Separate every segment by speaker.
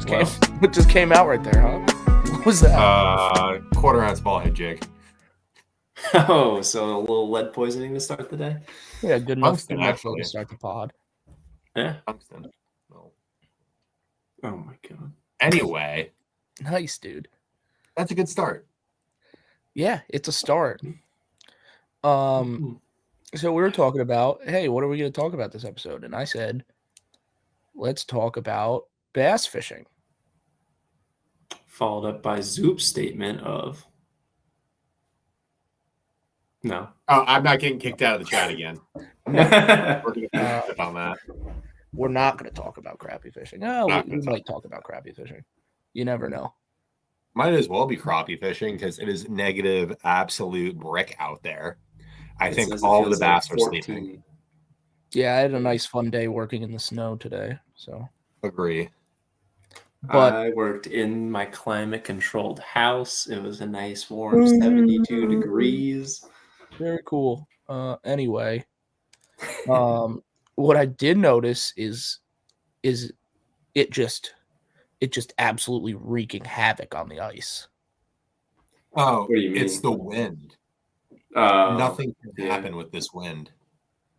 Speaker 1: just came out right there, huh? What was that?
Speaker 2: Quarter ounce ball head jig.
Speaker 3: Oh, so a little lead poisoning to start the day?
Speaker 1: Yeah, good enough
Speaker 2: Actually.
Speaker 1: to start the pod.
Speaker 3: Yeah.
Speaker 2: Tungsten. No.
Speaker 3: Oh my god.
Speaker 2: Anyway.
Speaker 1: Nice, dude.
Speaker 2: That's a good start.
Speaker 1: Yeah, it's a start. So we were talking about, hey, what are we going to talk about this episode? And I said, let's talk about bass fishing.
Speaker 3: Followed up by Zoob's statement of no.
Speaker 2: Oh, I'm not getting kicked out of the chat again.
Speaker 1: No.
Speaker 2: We're going to finish on that.
Speaker 1: We're not going to talk about crappie fishing. Oh, we might talk about crappie fishing. You never know.
Speaker 2: Might as well be crappie fishing because it is negative absolute brick out there. I think all the bass are sleeping.
Speaker 1: Yeah, I had a nice fun day working in the snow today. So
Speaker 2: agree.
Speaker 3: But I worked in my climate-controlled house. It was a nice warm 72 degrees.
Speaker 1: Very cool. Anyway, what I did notice is it just absolutely wreaking havoc on the ice.
Speaker 2: Oh, what do you mean? It's the wind. Nothing can happen with this wind.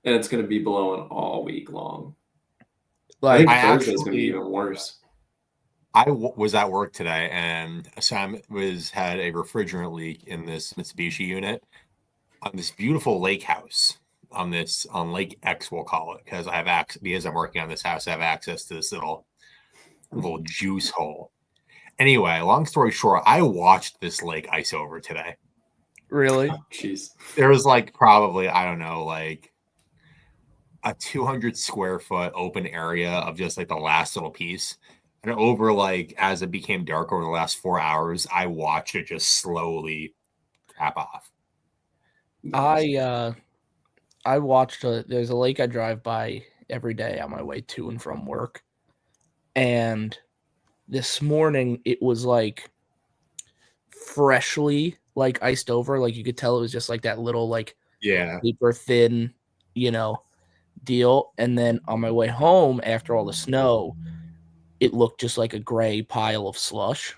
Speaker 3: And it's going to be blowing all week long.
Speaker 1: Like,
Speaker 3: I think Thursday's going to be even worse.
Speaker 2: I was at work today, and Sam had a refrigerant leak in this Mitsubishi unit on this beautiful lake house on Lake X, we'll call it, because I'm working on this house. I have access to this little juice hole. Anyway, long story short, I watched this lake ice over today.
Speaker 1: Really?
Speaker 3: Jeez.
Speaker 2: There was probably, I don't know, a 200 square foot open area of just the last little piece. And over as it became dark over the last 4 hours, I watched it just slowly tap off.
Speaker 1: I watched there's a lake I drive by every day on my way to and from work. And this morning it was freshly iced over. You could tell it was just that little paper thin, deal. And then on my way home after all the snow, it looked just like a gray pile of slush.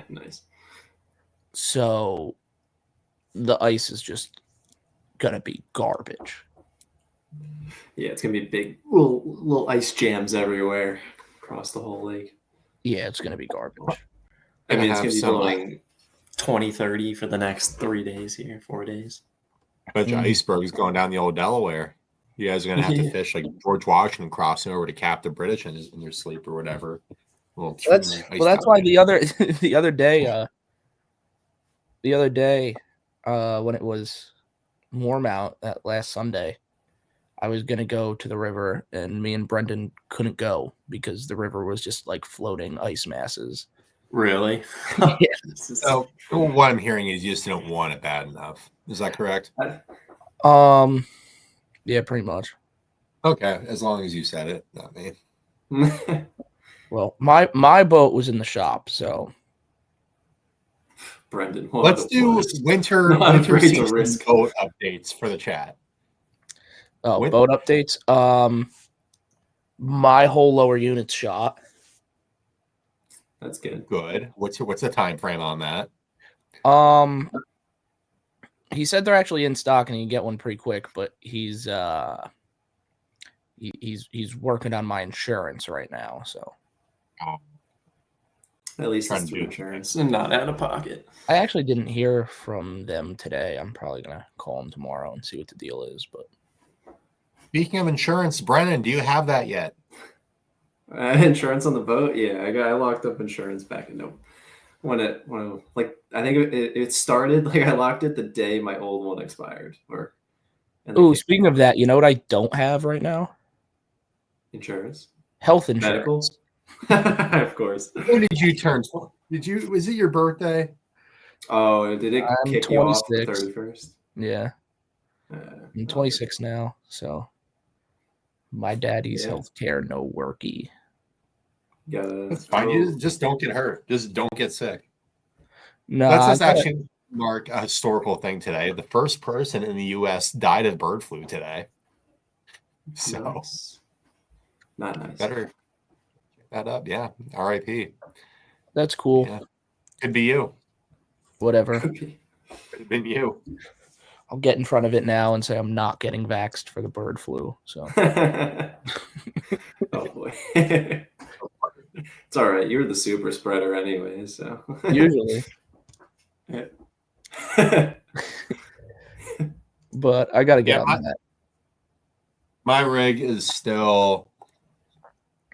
Speaker 3: Nice.
Speaker 1: So the ice is just gonna be garbage.
Speaker 3: Yeah, it's gonna be big little ice jams everywhere across the whole lake.
Speaker 1: Yeah, it's gonna be garbage.
Speaker 3: I mean, it's gonna be blowing 20, 30 for the next 3 days here, 4 days.
Speaker 2: A bunch of icebergs going down the old Delaware. You guys are gonna have to fish George Washington crossing over to cap the British in your sleep or whatever.
Speaker 1: That's why the other day when it was warm out that last Sunday, I was gonna go to the river, and me and Brendan couldn't go because the river was just floating ice masses.
Speaker 3: Really?
Speaker 1: Yeah.
Speaker 2: So what I'm hearing is you just don't want it bad enough. Is that correct?
Speaker 1: Yeah, pretty much.
Speaker 2: Okay, as long as you said it, not me.
Speaker 1: Well, my boat was in the shop, so
Speaker 3: Brendan,
Speaker 2: let's do winter season boat updates for the chat.
Speaker 1: Oh, boat updates. My whole lower unit's shot.
Speaker 3: That's good.
Speaker 2: Good. What's the time frame on that?
Speaker 1: He said they're actually in stock and you can get one pretty quick, but he's working on my insurance right now, so
Speaker 3: at least it's through insurance and not out of pocket.
Speaker 1: I actually didn't hear from them today. I'm probably gonna call them tomorrow and see what the deal is. But
Speaker 2: speaking of insurance, Brennan, do you have that yet?
Speaker 3: Insurance on the boat? Yeah, I locked up insurance back in when I think it started. I locked it the day my old one expired.
Speaker 1: Speaking of that, you know what I don't have right now?
Speaker 3: Insurance.
Speaker 1: Health insurance.
Speaker 3: Medical? Of course.
Speaker 2: When did you turn? Was it your birthday?
Speaker 3: Oh, did it kick 26. You off the 31st?
Speaker 1: Yeah. I'm 26 now, so my daddy's healthcare no worky.
Speaker 2: That's fine. You just don't get hurt. Just don't get sick.
Speaker 1: No,
Speaker 2: let's actually mark a historical thing today. The first person in the U.S. died of bird flu today. So
Speaker 3: not nice.
Speaker 2: Better. that up. Yeah. R.I.P.
Speaker 1: That's cool.
Speaker 2: Yeah. Could be you.
Speaker 1: Whatever.
Speaker 2: Could have been you.
Speaker 1: I'll get in front of it now and say I'm not getting vaxxed for the bird flu. So.
Speaker 3: Oh boy. It's all right. You're the super spreader anyway, so
Speaker 1: Usually. But I gotta get on that.
Speaker 2: My rig is still,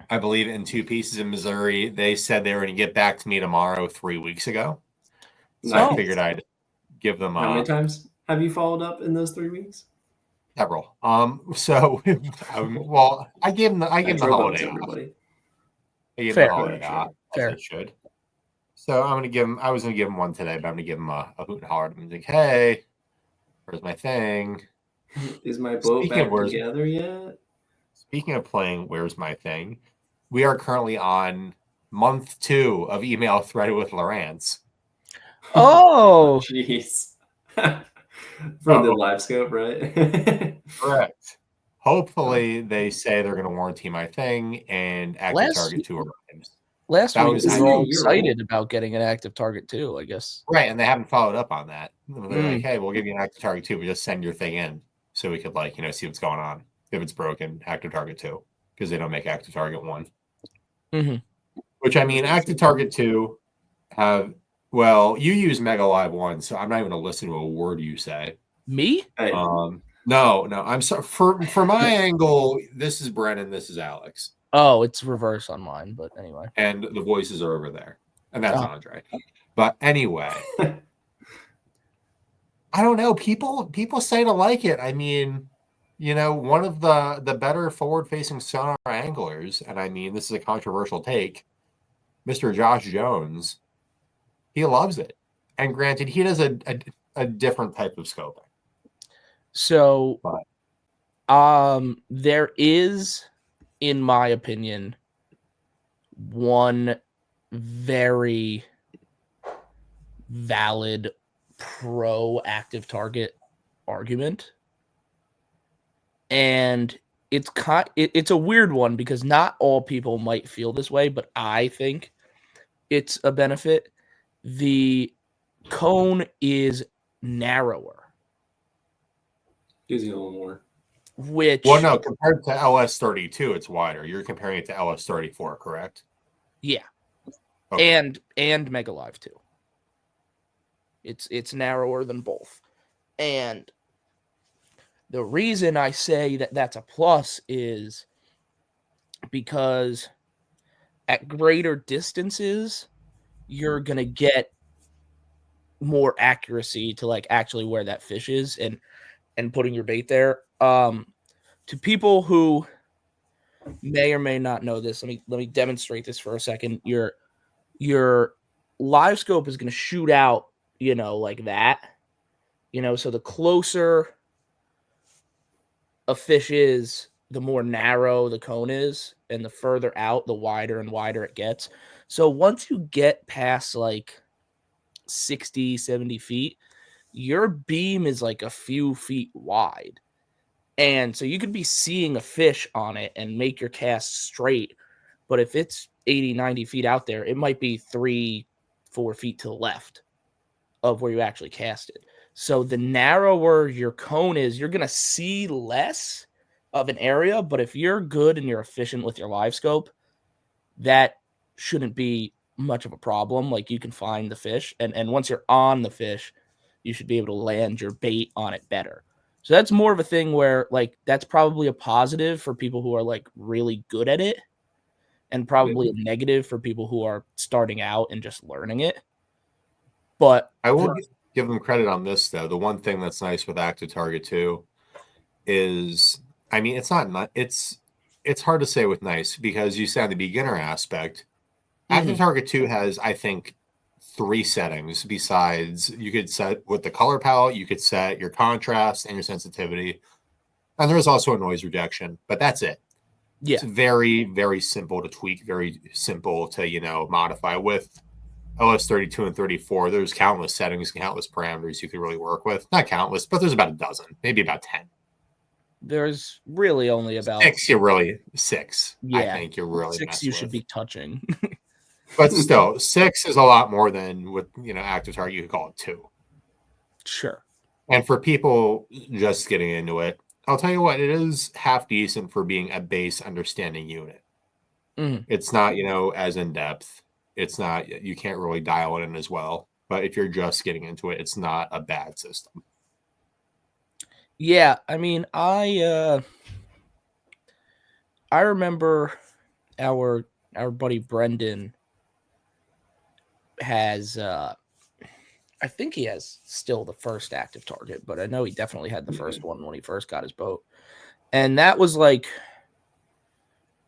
Speaker 2: I believe, in 2 pieces in Missouri. They said they were going to get back to me tomorrow 3 weeks ago. So I figured I'd give them
Speaker 3: How many times have you followed up in those 3 weeks?
Speaker 2: Several. So well, I gave them the holiday off. I gave them the holiday off, as I should. So I'm gonna give them. I was gonna give them one today, but I'm gonna give them a hoot and holler. I'm like, hey, where's my thing?
Speaker 3: Is my boat back together yet?
Speaker 2: Speaking of playing Where's My Thing, we are currently on month 2 of Email Threaded with Lawrence.
Speaker 1: Oh,
Speaker 3: jeez. From the live scope, right?
Speaker 2: Correct. Hopefully, they say they're going to warranty my thing and Active Target 2 arrives.
Speaker 1: Last week, we were all excited about getting an Active Target 2, I guess.
Speaker 2: Right, and they haven't followed up on that. They're like, hey, we'll give you an Active Target 2, but just send your thing in so we could, see what's going on. If it's broken, Active Target 2, because they don't make Active Target 1.
Speaker 1: Mm-hmm.
Speaker 2: Which, Active Target 2 have, well, you use Mega Live 1, so I'm not even going to listen to a word you say.
Speaker 1: Me?
Speaker 2: No, I'm sorry. For my angle, this is Brennan, this is Alex.
Speaker 1: Oh, it's reverse on mine, but anyway.
Speaker 2: And the voices are over there. And that's Andre. But anyway, I don't know. People say to like it. One of the better forward-facing sonar anglers, and this is a controversial take, Mr. Josh Jones, he loves it. And granted, he does a different type of scoping.
Speaker 1: So, there is, in my opinion, one very valid pro Active Target argument. And it's a weird one because not all people might feel this way, but I think it's a benefit. The cone is narrower.
Speaker 3: Gives you a little more.
Speaker 2: Well, no, compared to LS32, it's wider. You're comparing it to LS34, correct?
Speaker 1: Yeah. Okay. And Mega Live too. It's narrower than both. And the reason I say that that's a plus is because at greater distances, you're going to get more accuracy to actually where that fish is and putting your bait there. To people who may or may not know this, let me demonstrate this for a second. Your live scope is going to shoot out, like that. So the closer a fish is, the more narrow the cone is, and the further out, the wider and wider it gets. So once you get past 60, 70 feet, your beam is a few feet wide. And so you could be seeing a fish on it and make your cast straight. But if it's 80, 90 feet out there, it might be 3-4 feet to the left of where you actually cast it. So the narrower your cone is, you're going to see less of an area. But if you're good and you're efficient with your live scope, that shouldn't be much of a problem. You can find the fish. And once you're on the fish, you should be able to land your bait on it better. So that's more of a thing where that's probably a positive for people who are really good at it, and probably a negative for people who are starting out and just learning it. But
Speaker 2: I will give them credit on this though. The one thing that's nice with Active Target 2 is, it's not it's hard to say with nice because you said the beginner aspect. Active Target 2 has, I think, 3 settings besides you could set with the color palette, you could set your contrast and your sensitivity. And there's also a noise reduction, but that's it.
Speaker 1: Yeah.
Speaker 2: It's very, very simple to tweak, very simple to, modify. With LS32 and 34, there's countless settings, countless parameters you could really work with. Not countless, but there's about a dozen, maybe about 10.
Speaker 1: there's really only about
Speaker 2: 6. You're really 6.
Speaker 1: Yeah,
Speaker 2: I think you're really
Speaker 1: 6 you should be touching.
Speaker 2: But still, 6 is a lot more than with active target. You could call it 2.
Speaker 1: Sure.
Speaker 2: And for people just getting into it, I'll tell you what, it is half decent for being a base understanding unit.
Speaker 1: Mm-hmm.
Speaker 2: It's not, as in depth. It's not, you can't really dial it in as well. But if you're just getting into it, it's not a bad system.
Speaker 1: Yeah, I mean, I remember our buddy Brendan has I think he has still the first active target, but I know he definitely had the first one when he first got his boat. And that was like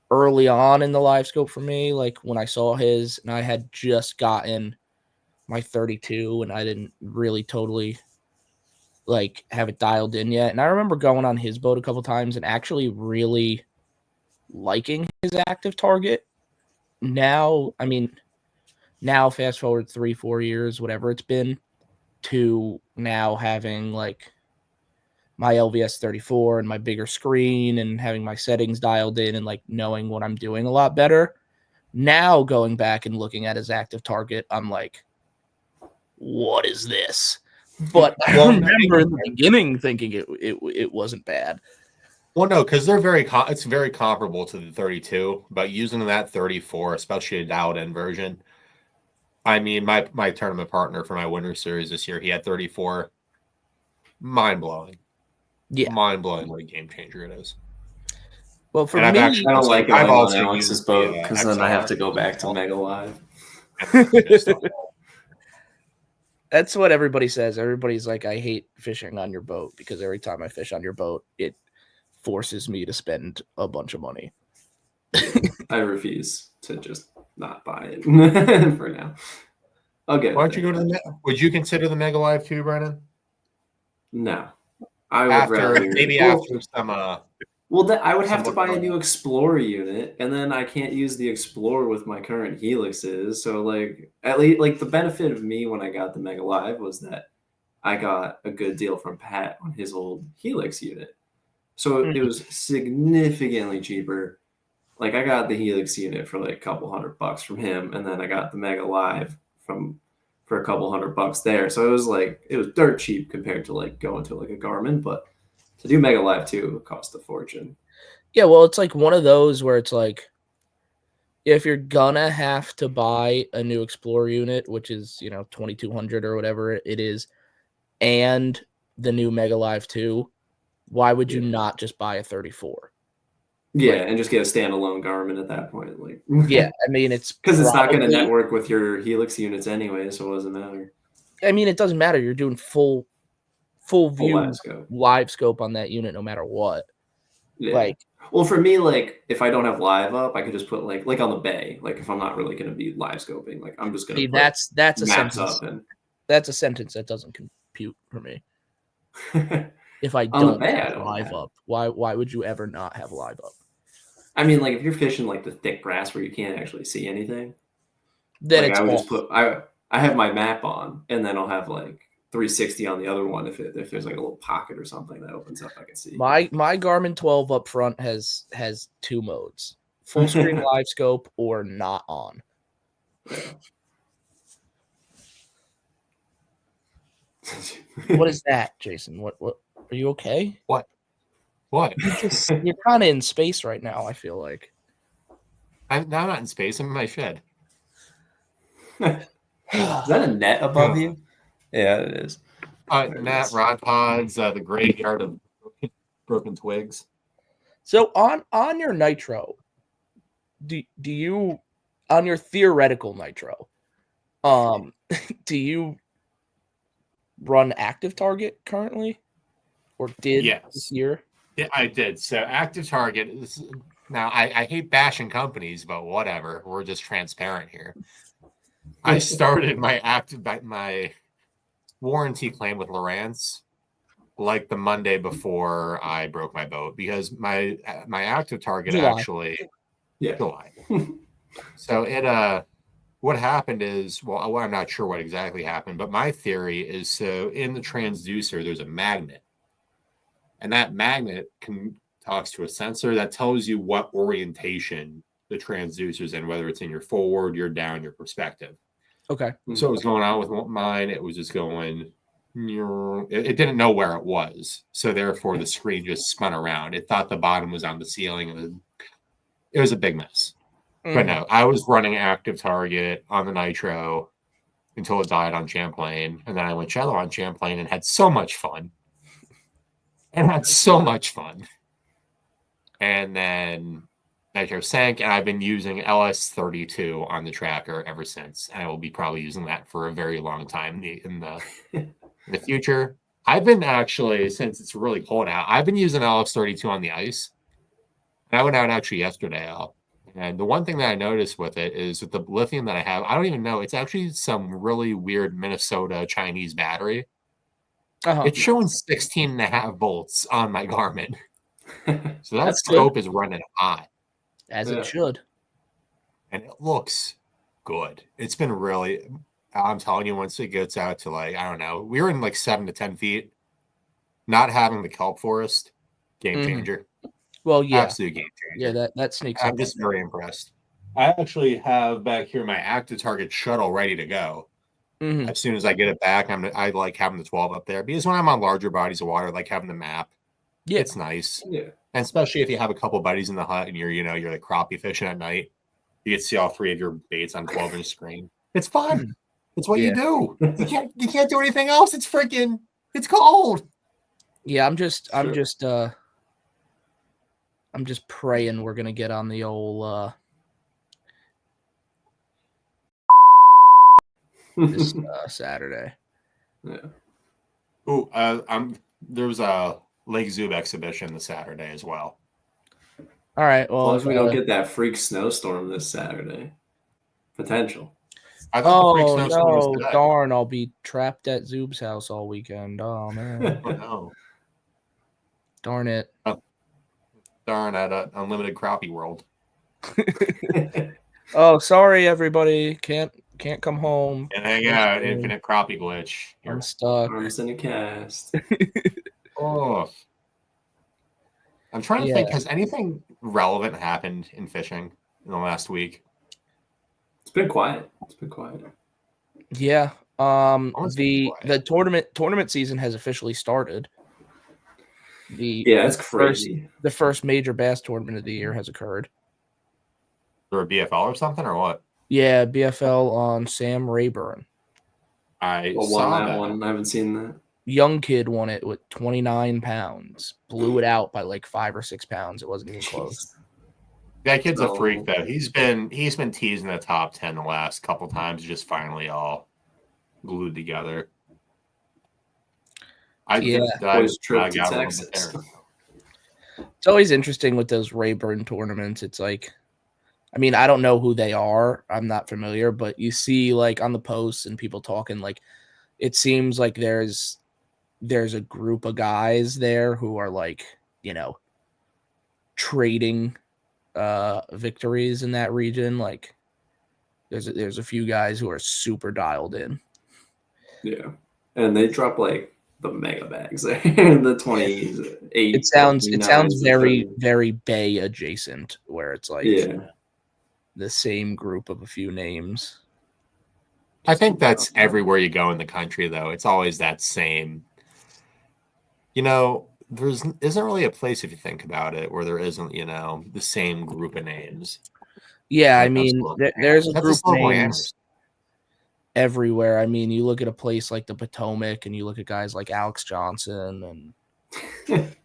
Speaker 1: early on in the live scope for me, like when I saw his, and I had just gotten my 32 and I didn't really totally like have it dialed in yet. And I remember going on his boat a couple times and actually really liking his active target. Now, I mean, now fast forward 3-4 years, whatever it's been, to now having like my LVS 34 and my bigger screen and having my settings dialed in and like knowing what I'm doing a lot better. Now going back and looking at his active target, I'm like, what is this? But I remember in the beginning thinking it wasn't bad.
Speaker 2: Well, no, because it's very comparable to the 32, but using that 34, especially a dialed in version. I mean, my tournament partner for my winter series this year, he had 34. Mind blowing.
Speaker 1: Yeah.
Speaker 2: Mind blowing what a game changer it is.
Speaker 3: Well, for me, I don't like it on Alex's boat because then I have to go back to Mega Live.
Speaker 1: That's what everybody says. Everybody's like, I hate fishing on your boat because every time I fish on your boat, it forces me to spend a bunch of money.
Speaker 3: I refuse to just not buy it for now. Okay.
Speaker 2: Why don't you go to the? Would you consider the Mega Live 2, Brennan?
Speaker 3: No, I would rather
Speaker 2: after some.
Speaker 3: Well, I would have to buy a new Explorer unit, and then I can't use the Explorer with my current Helixes. So, like, at least, like, the benefit of me when I got the Mega Live was that I got a good deal from Pat on his old Helix unit. So it was significantly cheaper. Like, I got the Helix unit for like a couple $100 from him, and then I got the Mega Live for a couple $100 there. So it was dirt cheap compared to like going to like a Garmin, but to do Mega Live 2 cost a fortune.
Speaker 1: Yeah, well, it's like one of those where it's like, if you're gonna have to buy a new Explorer unit, which is, 2,200 or whatever it is, and the new Mega Live 2, why would you not just buy a 34?
Speaker 3: Yeah, and just get a standalone Garmin at that point. Like,
Speaker 1: yeah, I mean, it's
Speaker 3: because it's not going to network with your Helix units anyway, so it doesn't matter.
Speaker 1: I mean, it doesn't matter. You're doing full view live scope on that unit, no matter what.
Speaker 3: Yeah. Like, well, for me, like if I don't have live up, I could just put like on the bay. Like if I'm not really going to be live scoping, like I'm just going to.
Speaker 1: That's a sentence. That's a sentence that doesn't compute for me. If I don't have live up, why would you ever not have live up?
Speaker 3: I mean, like if you're fishing like the thick grass where you can't actually see anything,
Speaker 1: then
Speaker 3: like, I would just put I have my map on, and then I'll have like 360 on the other one if there's like a little pocket or something that opens up, I can see.
Speaker 1: My Garmin 12 up front has 2 modes: full screen live scope or not on. Yeah. What is that, Jason? What are you okay?
Speaker 2: What?
Speaker 1: You're kind of in space right now, I feel like.
Speaker 2: I'm not in space. I'm in my shed.
Speaker 3: Is that a net above you? Yeah, it is.
Speaker 2: Net, rod pods, the graveyard of broken twigs.
Speaker 1: So on your nitro, do you, on your theoretical nitro, do you run active target currently, or did this year?
Speaker 2: Yeah, I did. So active target is now. I hate bashing companies, but whatever. We're just transparent here. I started my warranty claim with Lowrance like the Monday before I broke my boat, because my active target July. July. So it what happened is, well, I'm not sure what exactly happened, but my theory is, so in the transducer there's a magnet, And that magnet talks to a sensor that tells you what orientation the transducer's in, whether it's in your forward, your down, your perspective.
Speaker 1: Okay.
Speaker 2: So what was going on with mine? It was just going. It didn't know where it was, so therefore the screen just spun around. It thought the bottom was on the ceiling. It was a big mess. But no, I was running active target on the Nitro until it died on Champlain, and then I went cello on Champlain and had so much fun. And then Nitro sank, and I've been using LS32 on the tracker ever since. And I will be probably using that for a very long time in the future. I've been actually, since it's really cold out, I've been using LS32 on the ice. And I went out actually yesterday out. And the one thing that I noticed with it is with the lithium that I have, I don't even know. It's actually some really weird Minnesota Chinese battery. It's showing 16.5 volts on my Garmin. So that scope is running hot.
Speaker 1: As it should.
Speaker 2: And it looks good. It's been really, I'm telling you, once it gets out to like, I don't know, we were in like 7 to 10 feet. Not having the kelp forest, game changer.
Speaker 1: Well, yeah.
Speaker 2: Absolute game changer.
Speaker 1: Yeah, that sneaks up.
Speaker 2: I'm just very impressed. I actually have back here my active target shuttle ready to go. As soon as I get it back, I like having the 12 up there because when I'm on larger bodies of water, I like having the map. Yeah, it's nice. Yeah, and especially if you have a couple buddies in the hut and you're like crappie fishing at night, you get to see all 3 of your baits on 12-inch screen. It's fun. It's what you do. You can't do anything else. It's cold.
Speaker 1: Yeah, I'm just praying we're gonna get on the old this Saturday.
Speaker 2: Yeah. Oh, there's a Lake Zoob exhibition this Saturday as well.
Speaker 1: All right. Well,
Speaker 3: as long as we don't get that freak snowstorm this Saturday, potential.
Speaker 1: No, darn! I'll be trapped at Zoob's house all weekend. Oh man!
Speaker 2: Oh no!
Speaker 1: Darn it!
Speaker 2: Darn at Unlimited Crappie World.
Speaker 1: Oh, sorry, everybody. Can't come home.
Speaker 2: And hang out. Infinite Crappie glitch.
Speaker 1: I'm stuck.
Speaker 3: Arms in a cast.
Speaker 2: Oh. I'm trying to think, has anything relevant happened in fishing in the last week?
Speaker 3: It's been quiet.
Speaker 1: Yeah. The tournament season has officially started.
Speaker 3: It's crazy.
Speaker 1: The first major bass tournament of the year has occurred.
Speaker 2: Or a BFL or something, or what?
Speaker 1: Yeah, BFL on Sam Rayburn.
Speaker 2: I saw that
Speaker 3: one. I haven't seen that.
Speaker 1: Young kid won it with 29 pounds. Blew it out by like 5 or 6 pounds. It wasn't even close.
Speaker 2: That kid's a freak, though. He's been teasing the top 10 the last couple times, just finally all glued together.
Speaker 3: Boys trip to Texas.
Speaker 1: It's always interesting with those Rayburn tournaments. It's like, I mean, I don't know who they are. I'm not familiar, but you see like on the posts and people talking, like it seems like there's a group of guys there who are like, trading victories in that region. Like there's a few guys who are super dialed in.
Speaker 3: Yeah. And they drop like the mega bags there in the 28.
Speaker 1: It sounds very, very Bay adjacent, where it's like the same group of a few names.
Speaker 2: I think that's everywhere you go in the country, though. It's always that same. There isn't really a place, if you think about it, where there isn't, the same group of names.
Speaker 1: Yeah, I mean, there's a group of names everywhere. I mean, you look at a place like the Potomac, and you look at guys like Alex Johnson, and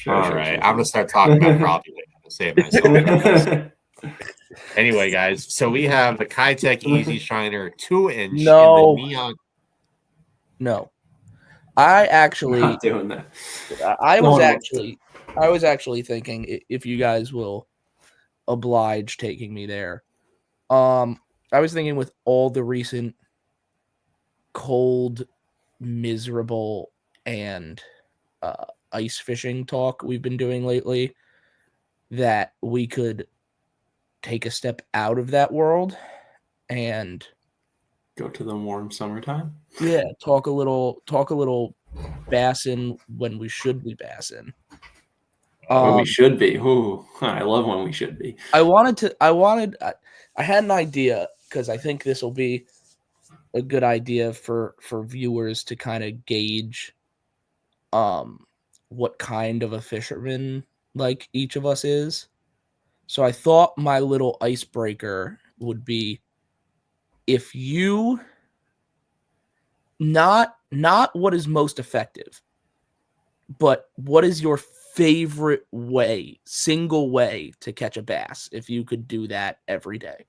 Speaker 2: all right, I'm gonna start talking about property to save myself. Anyway, guys, so we have the Kitech Easy Shiner 2-inch in the neon.
Speaker 1: No, I actually
Speaker 3: not doing that.
Speaker 1: I was actually thinking if you guys will oblige taking me there. I was thinking with all the recent cold, miserable, and ice fishing talk we've been doing lately, that we could take a step out of that world and
Speaker 3: go to the warm summertime.
Speaker 1: Yeah, talk a little bassing when we should be bassing.
Speaker 3: When we should be. Ooh, I love when we should be.
Speaker 1: I had an idea because I think this will be a good idea for viewers to kind of gauge what kind of a fisherman like each of us is. So I thought my little icebreaker would be if you not what is most effective, but what is your favorite way, single way to catch a bass if you could do that every day?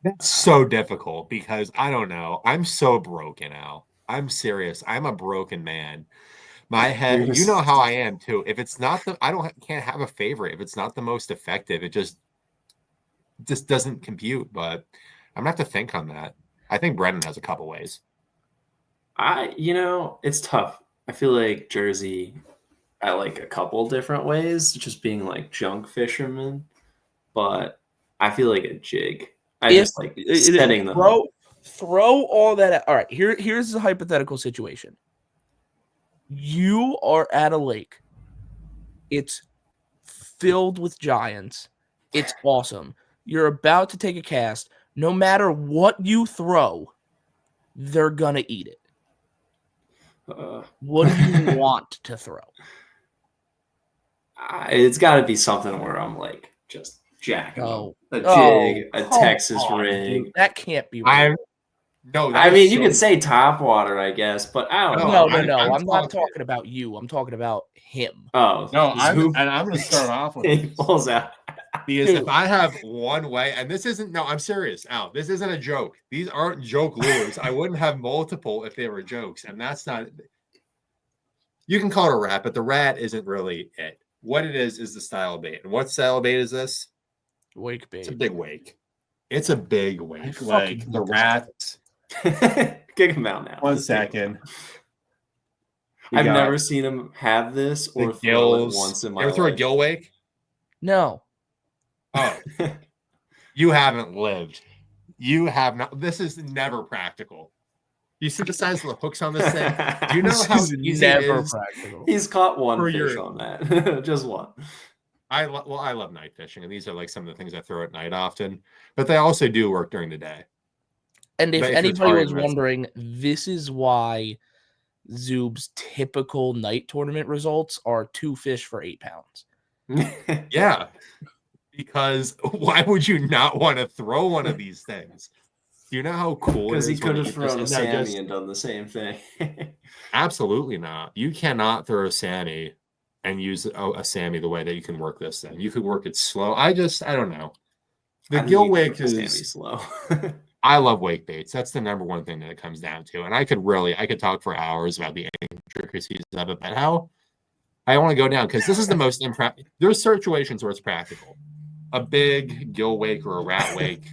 Speaker 2: That's so difficult because I don't know. I'm so broken now. I'm serious. I'm a broken man. My head, you know how I am too. If it's not can't have a favorite. If it's not the most effective, it just doesn't compute. But I'm gonna have to think on that. I think Brennan has a couple ways.
Speaker 3: It's tough. I feel like Jersey, I like a couple different ways, just being like junk fisherman. But I feel like a jig. I just like setting them up.
Speaker 1: Throw all that out. All right, here's a hypothetical situation. You are at a lake. It's filled with giants. It's awesome. You're about to take a cast. No matter what you throw, they're going to eat it. What do you want to throw?
Speaker 3: It's got to be something where I'm like just jacking them. A jig, a Texas rig.
Speaker 1: Dude, that can't be right.
Speaker 3: I mean, you could say top water, I guess, but I don't know.
Speaker 1: No. I'm not talking about you. I'm talking about him.
Speaker 3: Oh,
Speaker 2: no. I'm going to start off with
Speaker 3: he pulls out.
Speaker 2: Because if I have one way, and this isn't, no, I'm serious, Al. This isn't a joke. These aren't joke lures. I wouldn't have multiple if they were jokes, and that's not. You can call it a rat, but the rat isn't really it. What it is the style of bait. And what style of bait is this?
Speaker 1: Wake bait.
Speaker 2: It's a big wake. It's a big wake. Like the rats.
Speaker 3: Kick him out now.
Speaker 2: 1 second.
Speaker 3: I've never seen him have this or throw it once in my life.
Speaker 2: Ever throw a gill wake?
Speaker 1: No.
Speaker 2: Oh. You haven't lived. You have not. This is never practical. You see the size of the hooks on this thing? Do you know how easy it is?
Speaker 1: Practical.
Speaker 3: He's caught one fish on that. Just one.
Speaker 2: I love night fishing, and these are like some of the things I throw at night often, but they also do work during the day.
Speaker 1: And if anybody was wondering, this is why Zoob's typical night tournament results are 2 fish for 8 pounds.
Speaker 2: Yeah. Because why would you not want to throw one of these things? Do you know how cool it is?
Speaker 3: Because he could have thrown a Sammy and done the same thing.
Speaker 2: Absolutely not. You cannot throw a Sammy and use a Sammy the way that you can work this thing. You could work it slow. I don't know. The gill wake is
Speaker 3: slow.
Speaker 2: I love wake baits. That's the number one thing that it comes down to. And I could talk for hours about the intricacies of it, but how I want to go down because this is the most impractical. There's situations where it's practical. A big gill wake or a rat wake,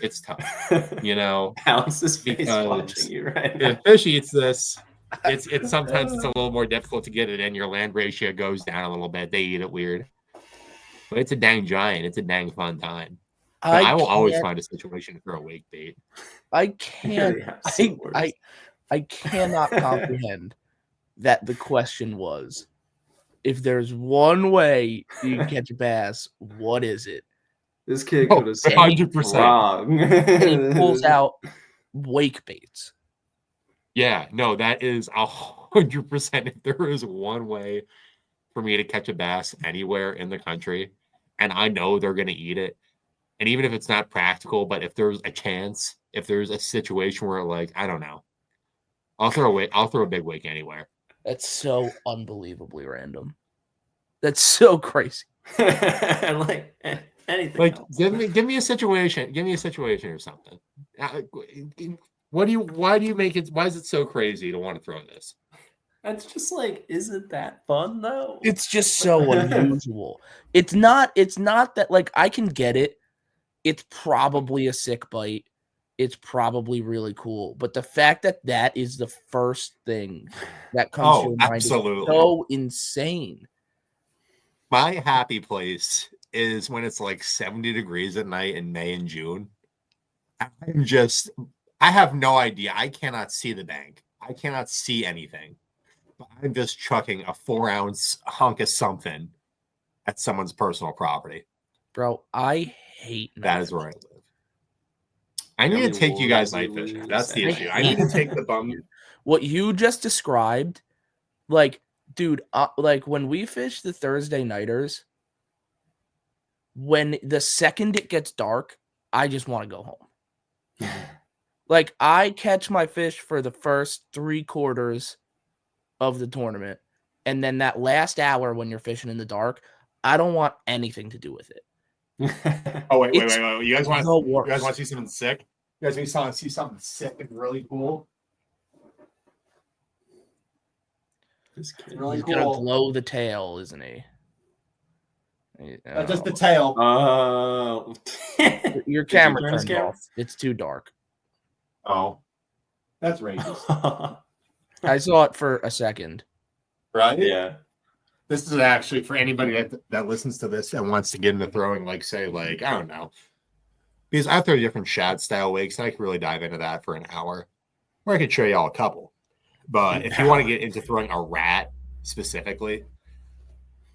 Speaker 2: it's tough.
Speaker 3: Alex's face watching you right now.
Speaker 2: If fish eats this, it's sometimes it's a little more difficult to get it in. Your land ratio goes down a little bit. They eat it weird. But it's a dang giant. It's a dang fun time. I will always find a situation for a wake bait.
Speaker 1: I can't. I cannot comprehend that the question was, if there's one way you can catch a bass, what is it?
Speaker 3: This kid could have said
Speaker 2: 100%.
Speaker 3: wrong.
Speaker 1: And he pulls out wake baits.
Speaker 2: Yeah, no, that is 100%. If there is one way for me to catch a bass anywhere in the country, and I know they're going to eat it, and even if it's not practical, but if there's a chance, if there's a situation where, like, I don't know, I'll throw a big wake anywhere.
Speaker 1: That's so unbelievably random. That's so crazy.
Speaker 3: Like anything.
Speaker 2: Like,
Speaker 3: else.
Speaker 2: give me a situation. Give me a situation or something. Why do you make it? Why is it so crazy to want to throw this?
Speaker 3: It's just like, isn't that fun though?
Speaker 1: It's just so unusual. It's not that, like, I can get it. It's probably a sick bite. It's probably really cool. But the fact that is the first thing that comes to your mind is so insane.
Speaker 2: My happy place is when it's like 70 degrees at night in May and June. I have no idea. I cannot see the bank. I cannot see anything. But I'm just chucking a 4-ounce hunk of something at someone's personal property.
Speaker 1: Bro, I hate night
Speaker 2: that is where I live. I need to take you guys night fishing. That's the issue. I need to take the bum.
Speaker 1: What you just described, like, dude, like when we fish the Thursday nighters, when the second it gets dark, I just want to go home. Like, I catch my fish for the first 3/4 of the tournament, and then that last hour when you're fishing in the dark, I don't want anything to do with it.
Speaker 2: Oh, wait. You guys want to see something sick? You guys want to see something sick and really cool?
Speaker 1: He's really cool. Gonna glow the tail, isn't he?
Speaker 2: Just the tail.
Speaker 1: Your camera turned off. It's too dark.
Speaker 2: Oh, that's racist.
Speaker 1: I saw it for a second.
Speaker 2: Right?
Speaker 3: Yeah.
Speaker 2: This is actually for anybody that listens to this and wants to get into throwing, like, say, like, I don't know. Because I throw different shad style wakes, and I can really dive into that for an hour. Or I could show y'all a couple. But if you want to get into throwing a rat specifically,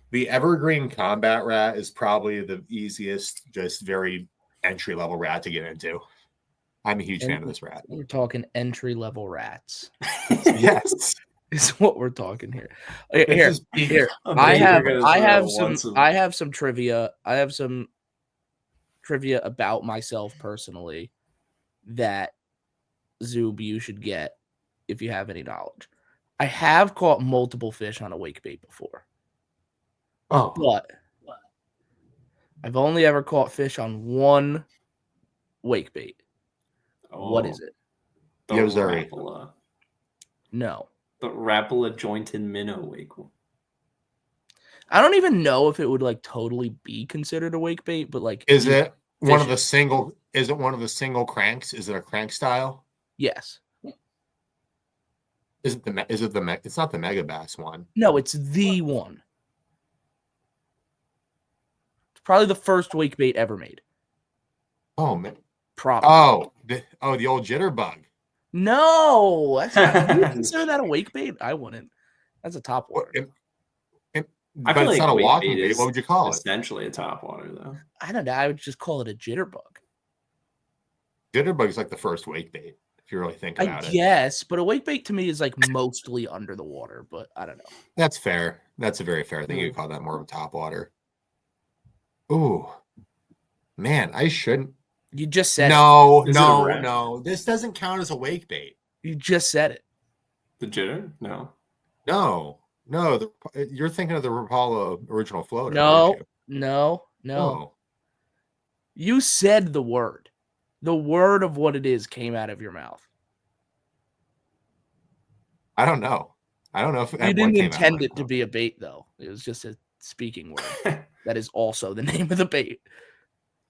Speaker 2: the Evergreen Combat Rat is probably the easiest, just very entry-level rat to get into. I'm a huge fan of this rat.
Speaker 1: We're talking entry-level rats.
Speaker 2: Yes.
Speaker 1: Is what we're talking here. Here. I have some trivia. I have some trivia about myself personally that Zoob you should get if you have any knowledge. I have caught multiple fish on a wake bait before.
Speaker 2: Oh,
Speaker 1: but I've only ever caught fish on one wake bait. Oh, what is it?
Speaker 3: The Rapala.
Speaker 1: No.
Speaker 3: The Rapala jointed minnow wake one.
Speaker 1: I don't even know if it would like totally be considered a wake bait, but like,
Speaker 2: is it one of the single? Is it one of the single cranks? Is it a crank style?
Speaker 1: Yes.
Speaker 2: Is it the? It's not the Mega Bass one.
Speaker 1: No, it's the one. It's probably the first wake bait ever made.
Speaker 2: Oh man.
Speaker 1: Probably.
Speaker 2: The old jitterbug.
Speaker 1: No, that's you consider that a wake bait? I wouldn't. That's a top water.
Speaker 2: But it's not a walking bait. What would you call it?
Speaker 3: Essentially a top water, though.
Speaker 1: I don't know. I would just call it a jitterbug.
Speaker 2: Jitterbug is like the first wake bait, if you really think about it.
Speaker 1: Yes, but a wake bait to me is like mostly under the water, but I don't know.
Speaker 2: That's fair. That's a very fair thing. You call that more of a top water. Ooh, man, I shouldn't.
Speaker 1: You just said
Speaker 2: no. This doesn't count as a wake bait.
Speaker 1: You just said it.
Speaker 3: The jitter? No.
Speaker 2: You're thinking of the Rapala original floater.
Speaker 1: No. You said the word. The word of what it is came out of your mouth.
Speaker 2: I don't know. If
Speaker 1: you didn't intend it to be a bait, though. It was just a speaking word. That is also the name of the bait.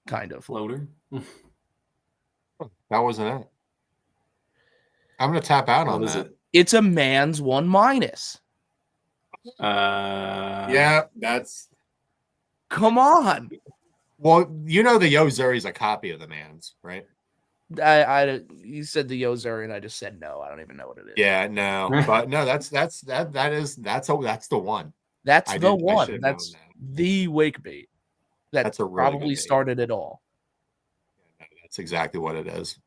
Speaker 1: Kind of.
Speaker 3: Floater.
Speaker 2: That wasn't it. I'm going to tap out on that.
Speaker 1: It's a man's 1-.
Speaker 2: Yeah, that's.
Speaker 1: Come on.
Speaker 2: Well, the Yozuri is a copy of the man's, right?
Speaker 1: You said the Yozuri, and I just said no. I don't even know what it is.
Speaker 2: Yeah, no, but no, that's the one.
Speaker 1: That's the one. That's the wake bait. That's a really probably started it all.
Speaker 2: That's exactly what it is.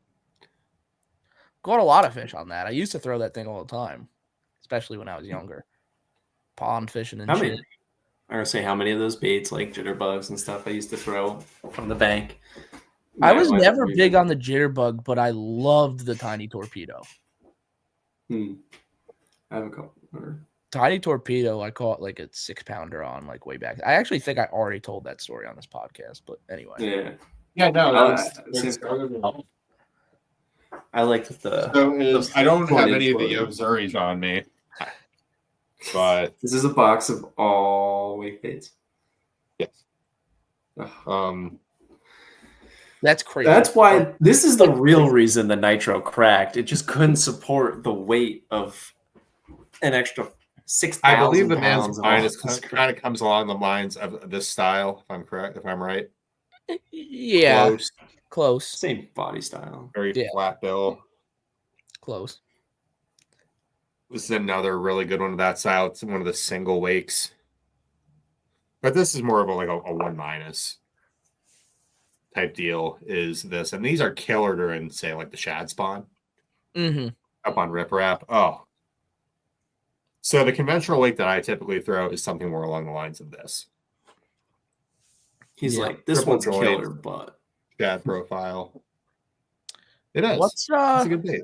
Speaker 1: Caught a lot of fish on that. I used to throw that thing all the time, especially when I was younger. Pond fishing and shit.
Speaker 3: I'm going to say how many of those baits, like jitterbugs and stuff, I used to throw from the bank.
Speaker 1: I was never big on the jitterbug, but I loved the tiny torpedo.
Speaker 3: I haven't caught
Speaker 1: Tiny torpedo, I caught like a 6-pounder on like way back. I actually think I already told that story on this podcast, but anyway.
Speaker 2: Yeah, no,
Speaker 3: I liked the.
Speaker 2: So I don't have any of the Yozuris on me, but
Speaker 3: this is a box of all wake baits.
Speaker 2: Yes.
Speaker 1: That's crazy.
Speaker 3: That's why this is the real reason the nitro cracked. It just couldn't support the weight of an extra 6,000.
Speaker 2: I believe the man's finest kind of comes along the lines of this style. If I'm correct, if I'm right.
Speaker 1: Yeah. Close.
Speaker 3: Same body style.
Speaker 2: Very flat bill.
Speaker 1: Close.
Speaker 2: This is another really good one of that style. It's one of the single wakes. But this is more of a 1- type deal is this. And these are killer during, say, like the shad spawn. Up on Rip Rap. Oh. So the conventional wake that I typically throw is something more along the lines of this.
Speaker 3: He's like, this one's killer, but
Speaker 2: shad profile. It is.
Speaker 1: It's
Speaker 2: a good bait.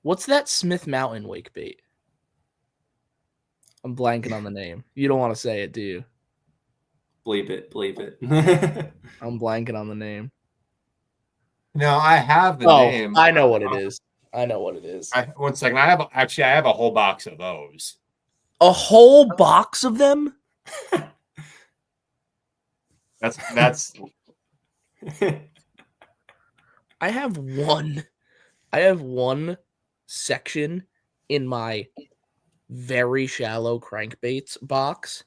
Speaker 1: What's that Smith Mountain wake bait? I'm blanking on the name. You don't want to say it, do you?
Speaker 3: Bleep it.
Speaker 1: I'm blanking on the name.
Speaker 2: No, I have the name.
Speaker 1: I know what it is.
Speaker 2: One second. I have a whole box of those.
Speaker 1: A whole box of them?
Speaker 2: That's
Speaker 1: I have one section in my very shallow crankbaits box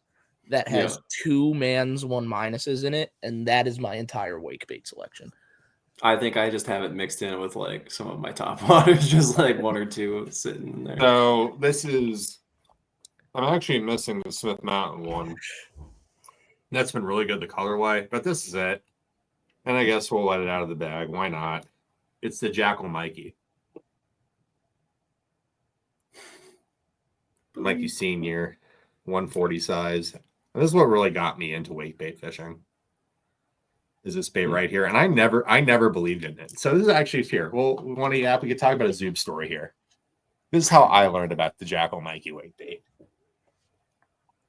Speaker 1: that has 2 mans, 1 minuses in it, and that is my entire wake bait selection.
Speaker 3: I think I just have it mixed in with like some of my top waters, just like 1 or 2 sitting in there.
Speaker 2: So I'm actually missing the Smith Mountain one. That's been really good, the colorway, but this is it. And I guess we'll let it out of the bag. Why not? It's the Jackal Mikey. Mikey Senior, 140 size. And this is what really got me into wake bait fishing. Is this bait right here? And I never believed in it. So this is actually here. Well, we could talk about a Zoob story here. This is how I learned about the Jackal Mikey wake bait.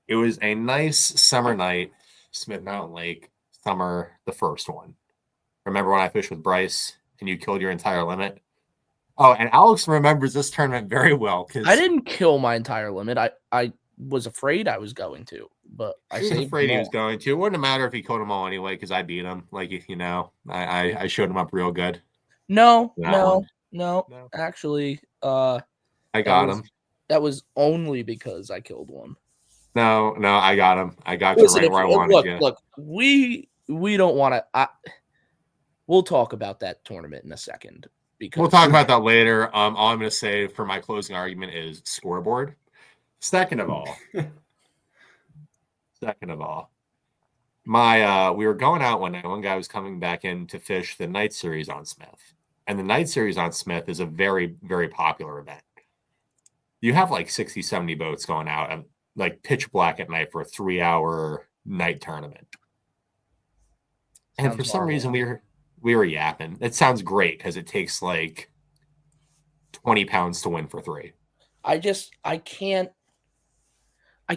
Speaker 2: It was a nice summer night, Smith Mountain Lake, the first one. Remember when I fished with Bryce and you killed your entire limit? Oh, and Alex remembers this tournament very well.
Speaker 1: I didn't kill my entire limit. I was afraid I was going to, but I was
Speaker 2: afraid he was going to. It wouldn't matter if he killed them all anyway, because I beat him. Like, I showed him up real good.
Speaker 1: No. Actually,
Speaker 2: I got him.
Speaker 1: That was only because I killed one.
Speaker 2: No, I got him. I got you right where I wanted you.
Speaker 1: Look, we don't want to. We'll talk about that tournament in a second.
Speaker 2: We'll talk about that later. All I'm going to say for my closing argument is scoreboard. Second of all, we were going out one night. One guy was coming back in to fish the night series on Smith. And the night series on Smith is a very, very popular event. You have like 60, 70 boats going out and like pitch black at night for a 3-hour night tournament. And for some reason we were yapping. It sounds great because it takes like 20 pounds to win for 3.
Speaker 1: I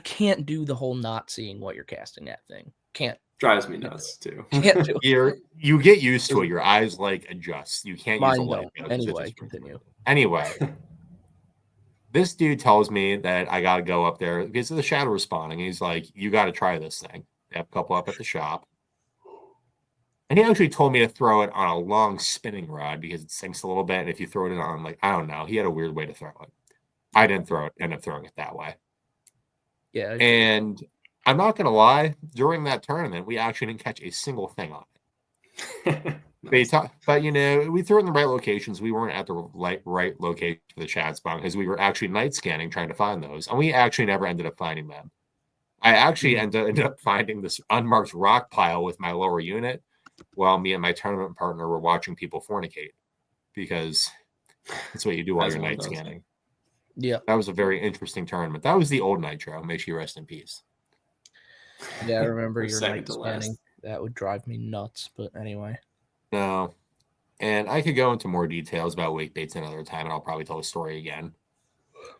Speaker 1: can't do the whole not seeing what you're casting at thing. Can't.
Speaker 3: Drives me nuts too.
Speaker 1: Can't do it.
Speaker 2: You get used to it. Your eyes like adjust. You can't use a light.
Speaker 1: Anyway, continue.
Speaker 2: Anyway, this dude tells me that I got to go up there because of the shadow responding. He's like, you got to try this thing. They have a couple up at the shop. And he actually told me to throw it on a long spinning rod because it sinks a little bit. And if you throw it on, like, I don't know, he had a weird way to throw it. I didn't end up throwing it that way.
Speaker 1: Yeah.
Speaker 2: And I'm not going to lie, during that tournament, we actually didn't catch a single thing on it. But, we threw it in the right locations. We weren't at the right location for the shad spawn because we were actually night scanning trying to find those. And we actually never ended up finding them. I actually ended up finding this unmarked rock pile with my lower unit while me and my tournament partner were watching people fornicate, because that's what you do while you're night scanning.
Speaker 1: Yeah.
Speaker 2: That was a very interesting tournament. That was the old Nitro. May she rest in peace.
Speaker 1: Yeah, I remember your night scanning. That would drive me nuts, but anyway.
Speaker 2: No. And I could go into more details about wake baits another time, and I'll probably tell the story again.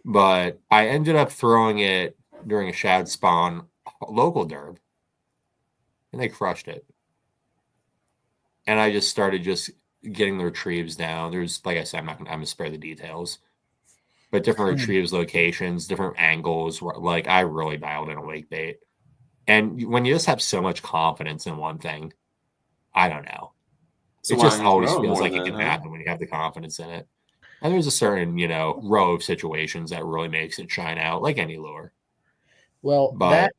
Speaker 2: But I ended up throwing it during a shad spawn, local derb, and they crushed it. And I just started getting the retrieves down. There's, like I said, I'm going to spare the details. But different retrieves locations, different angles. Like, I really dialed in a wake bait. And when you just have so much confidence in one thing, I don't know. So it just always feels like it can happen when you have the confidence in it. And there's a certain, row of situations that really makes it shine out, like any lure.
Speaker 1: Well,
Speaker 2: but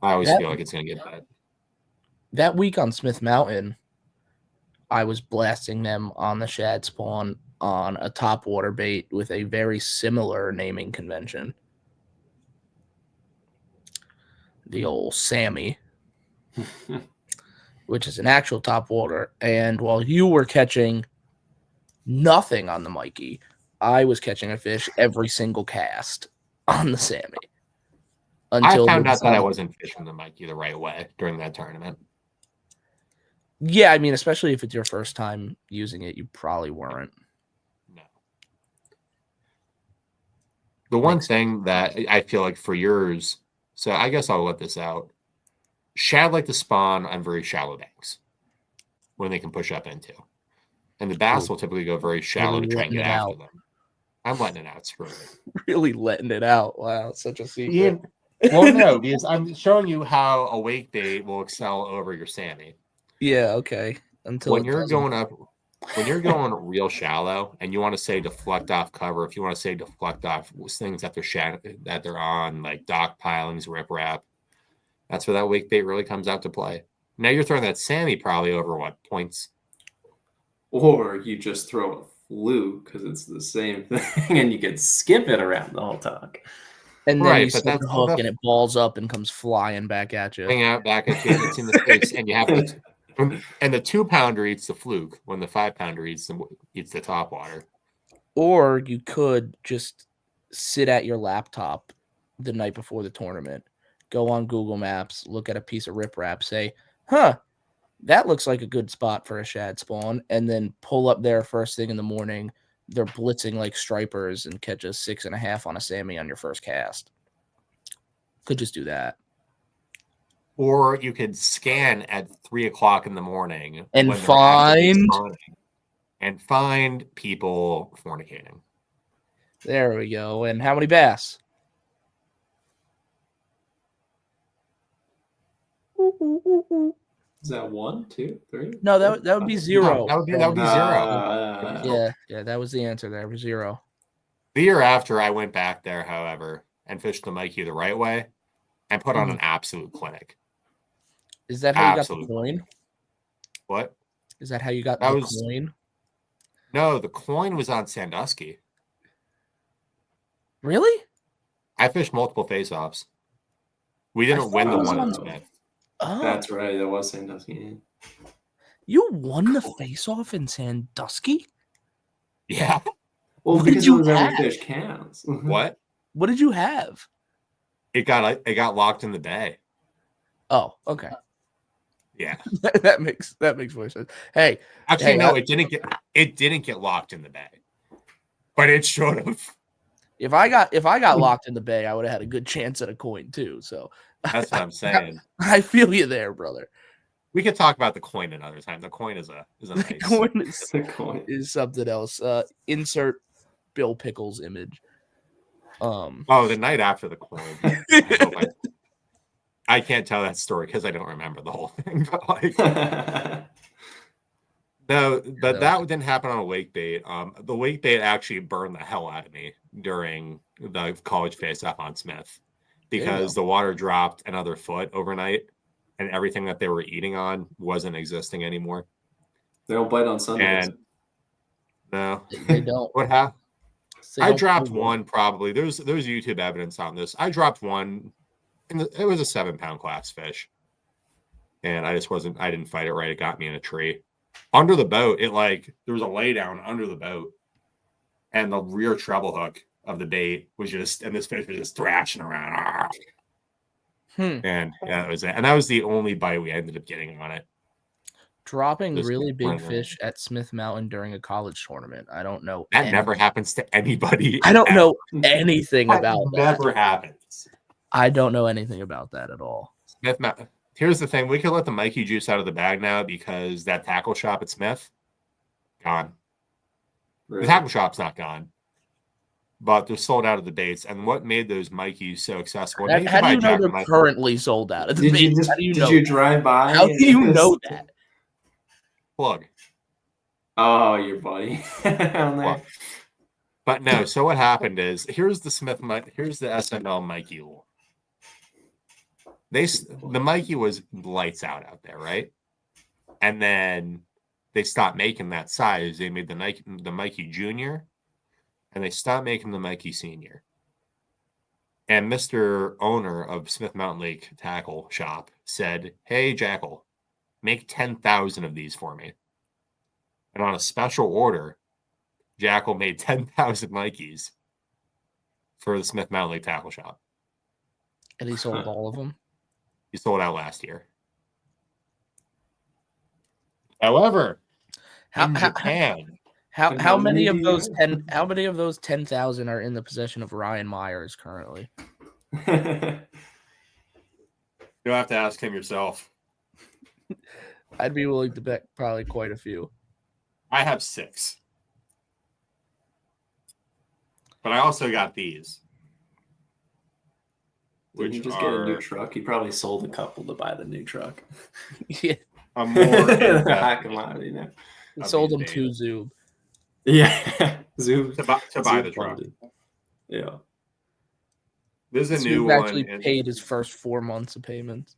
Speaker 2: I always feel like it's going to get bad.
Speaker 1: That week on Smith Mountain, I was blasting them on the shad spawn on a top water bait with a very similar naming convention. The old Sammy, which is an actual top water. And while you were catching nothing on the Mikey, I was catching a fish every single cast on the Sammy.
Speaker 2: I found out that I wasn't fishing the Mikey the right way during that tournament.
Speaker 1: Yeah, I mean, especially if it's your first time using it, you probably weren't.
Speaker 2: No. The one thing that I feel like for yours, so I guess I'll let this out. Shad like to spawn on very shallow banks when they can push up into. And the bass will typically go very shallow to try and get after them. I'm letting it out, screw it.
Speaker 1: Really letting it out. Wow, such a secret.
Speaker 2: Yeah. Well, no, because I'm showing you how a wake bait will excel over your Sammy.
Speaker 1: Yeah, okay. Until
Speaker 2: when you're going real shallow and you want to say deflect off cover, if you want to say deflect off things that they're on, like dock pilings, riprap, that's where that wake bait really comes out to play. Now you're throwing that Sammy probably over what points?
Speaker 3: Or you just throw a fluke because it's the same thing and you can skip it around the whole talk.
Speaker 1: And then you set the hook and it balls up and comes flying back at you.
Speaker 2: Hang out back at you, it's in the face, and you have to. And the 2-pounder eats the fluke when the 5-pounder eats the top water.
Speaker 1: Or you could just sit at your laptop the night before the tournament, go on Google Maps, look at a piece of riprap, say, "Huh, that looks like a good spot for a shad spawn," and then pull up there first thing in the morning. They're blitzing like stripers and catch a 6.5 on a Sammy on your first cast. Could just do that.
Speaker 2: Or you could scan at 3 o'clock in the morning
Speaker 1: and
Speaker 2: find people fornicating.
Speaker 1: There we go. And how many bass?
Speaker 3: Is that 1, 2, 3?
Speaker 1: No, that would be 0.
Speaker 2: No, that would be 0.
Speaker 1: Yeah, that was the answer there. 0.
Speaker 2: The year after, I went back there, however, and fished the Mikey the right way, and put on an absolute clinic.
Speaker 1: Is that how you got the coin?
Speaker 2: What?
Speaker 1: Is that how you got the coin?
Speaker 2: No, the coin was on Sandusky.
Speaker 1: Really?
Speaker 2: I fished multiple face-offs. We didn't win the one on Smith.
Speaker 3: Oh. That's right. That was Sandusky.
Speaker 1: You won the face-off in Sandusky?
Speaker 2: Yeah.
Speaker 3: Well, because every fish counts.
Speaker 2: What?
Speaker 1: What did you have?
Speaker 2: It got locked in the bay.
Speaker 1: Oh, okay.
Speaker 2: Yeah.
Speaker 1: that makes more sense. Hey,
Speaker 2: actually, no, it didn't get locked in the bay, but it should have.
Speaker 1: If I got locked in the bay, I would have had a good chance at a coin too. So
Speaker 2: that's what I'm saying.
Speaker 1: I feel you there, brother.
Speaker 2: We could talk about the coin another time. The coin is a nice.
Speaker 1: The coin is something else. Insert Bill Pickles image.
Speaker 2: The night after the coin. I can't tell that story because I don't remember the whole thing. But that didn't happen on a wake bait. The wake bait actually burned the hell out of me during the college face-off on Smith because the water dropped another foot overnight, and everything that they were eating on wasn't existing anymore.
Speaker 3: They don't bite on Sundays.
Speaker 2: No,
Speaker 1: they don't.
Speaker 2: What happened? I dropped one probably. There's YouTube evidence on this. I dropped one. It was a 7-pound class fish, and I didn't fight it right. It got me in a tree under the boat. There was a lay down under the boat, and the rear treble hook of the bait was and this fish was just thrashing around. And that was it. And that was the only bite we ended up getting on it.
Speaker 1: Dropping really big fish at Smith Mountain during a college tournament. I don't know.
Speaker 2: That never happens to anybody.
Speaker 1: I don't know anything about that.
Speaker 2: Never happens.
Speaker 1: I don't know anything about that at all.
Speaker 2: Smith Mountain. Here's the thing. We can let the Mikey juice out of the bag now because that tackle shop at Smith, gone. Really? The tackle shop's not gone. But they're sold out of the baits. And what made those Mikeys so accessible?
Speaker 1: How do you know they're currently sold out of the baits?
Speaker 3: Did you drive by?
Speaker 1: How do you know that?
Speaker 2: Plug.
Speaker 3: Oh, your buddy.
Speaker 2: But no, so what happened is here's the SML Mikey rule. The Mikey was lights out there, right? And then they stopped making that size. They made the Mikey Junior, and they stopped making the Mikey Senior. And Mr. Owner of Smith Mountain Lake Tackle Shop said, "Hey, Jackal, make 10,000 of these for me." And on a special order, Jackal made 10,000 Mikeys for the Smith Mountain Lake Tackle Shop.
Speaker 1: And he sold all of them?
Speaker 2: He sold out last year. However, in Japan,
Speaker 1: how many of those 10,000 are in the possession of Ryan Myers currently?
Speaker 2: You'll have to ask him yourself.
Speaker 1: I'd be willing to bet probably quite a few.
Speaker 2: I have 6. But I also got these.
Speaker 3: Did he just get a new truck? He probably sold a couple to buy the new truck.
Speaker 1: Yeah.
Speaker 2: I'm more
Speaker 3: commodity now.
Speaker 1: He sold them to Zoob.
Speaker 3: Yeah. Zoob.
Speaker 2: To buy the truck.
Speaker 3: Funded. Yeah.
Speaker 2: This is a
Speaker 1: Zoob
Speaker 2: new one.
Speaker 1: Actually paid his first 4 months of payments.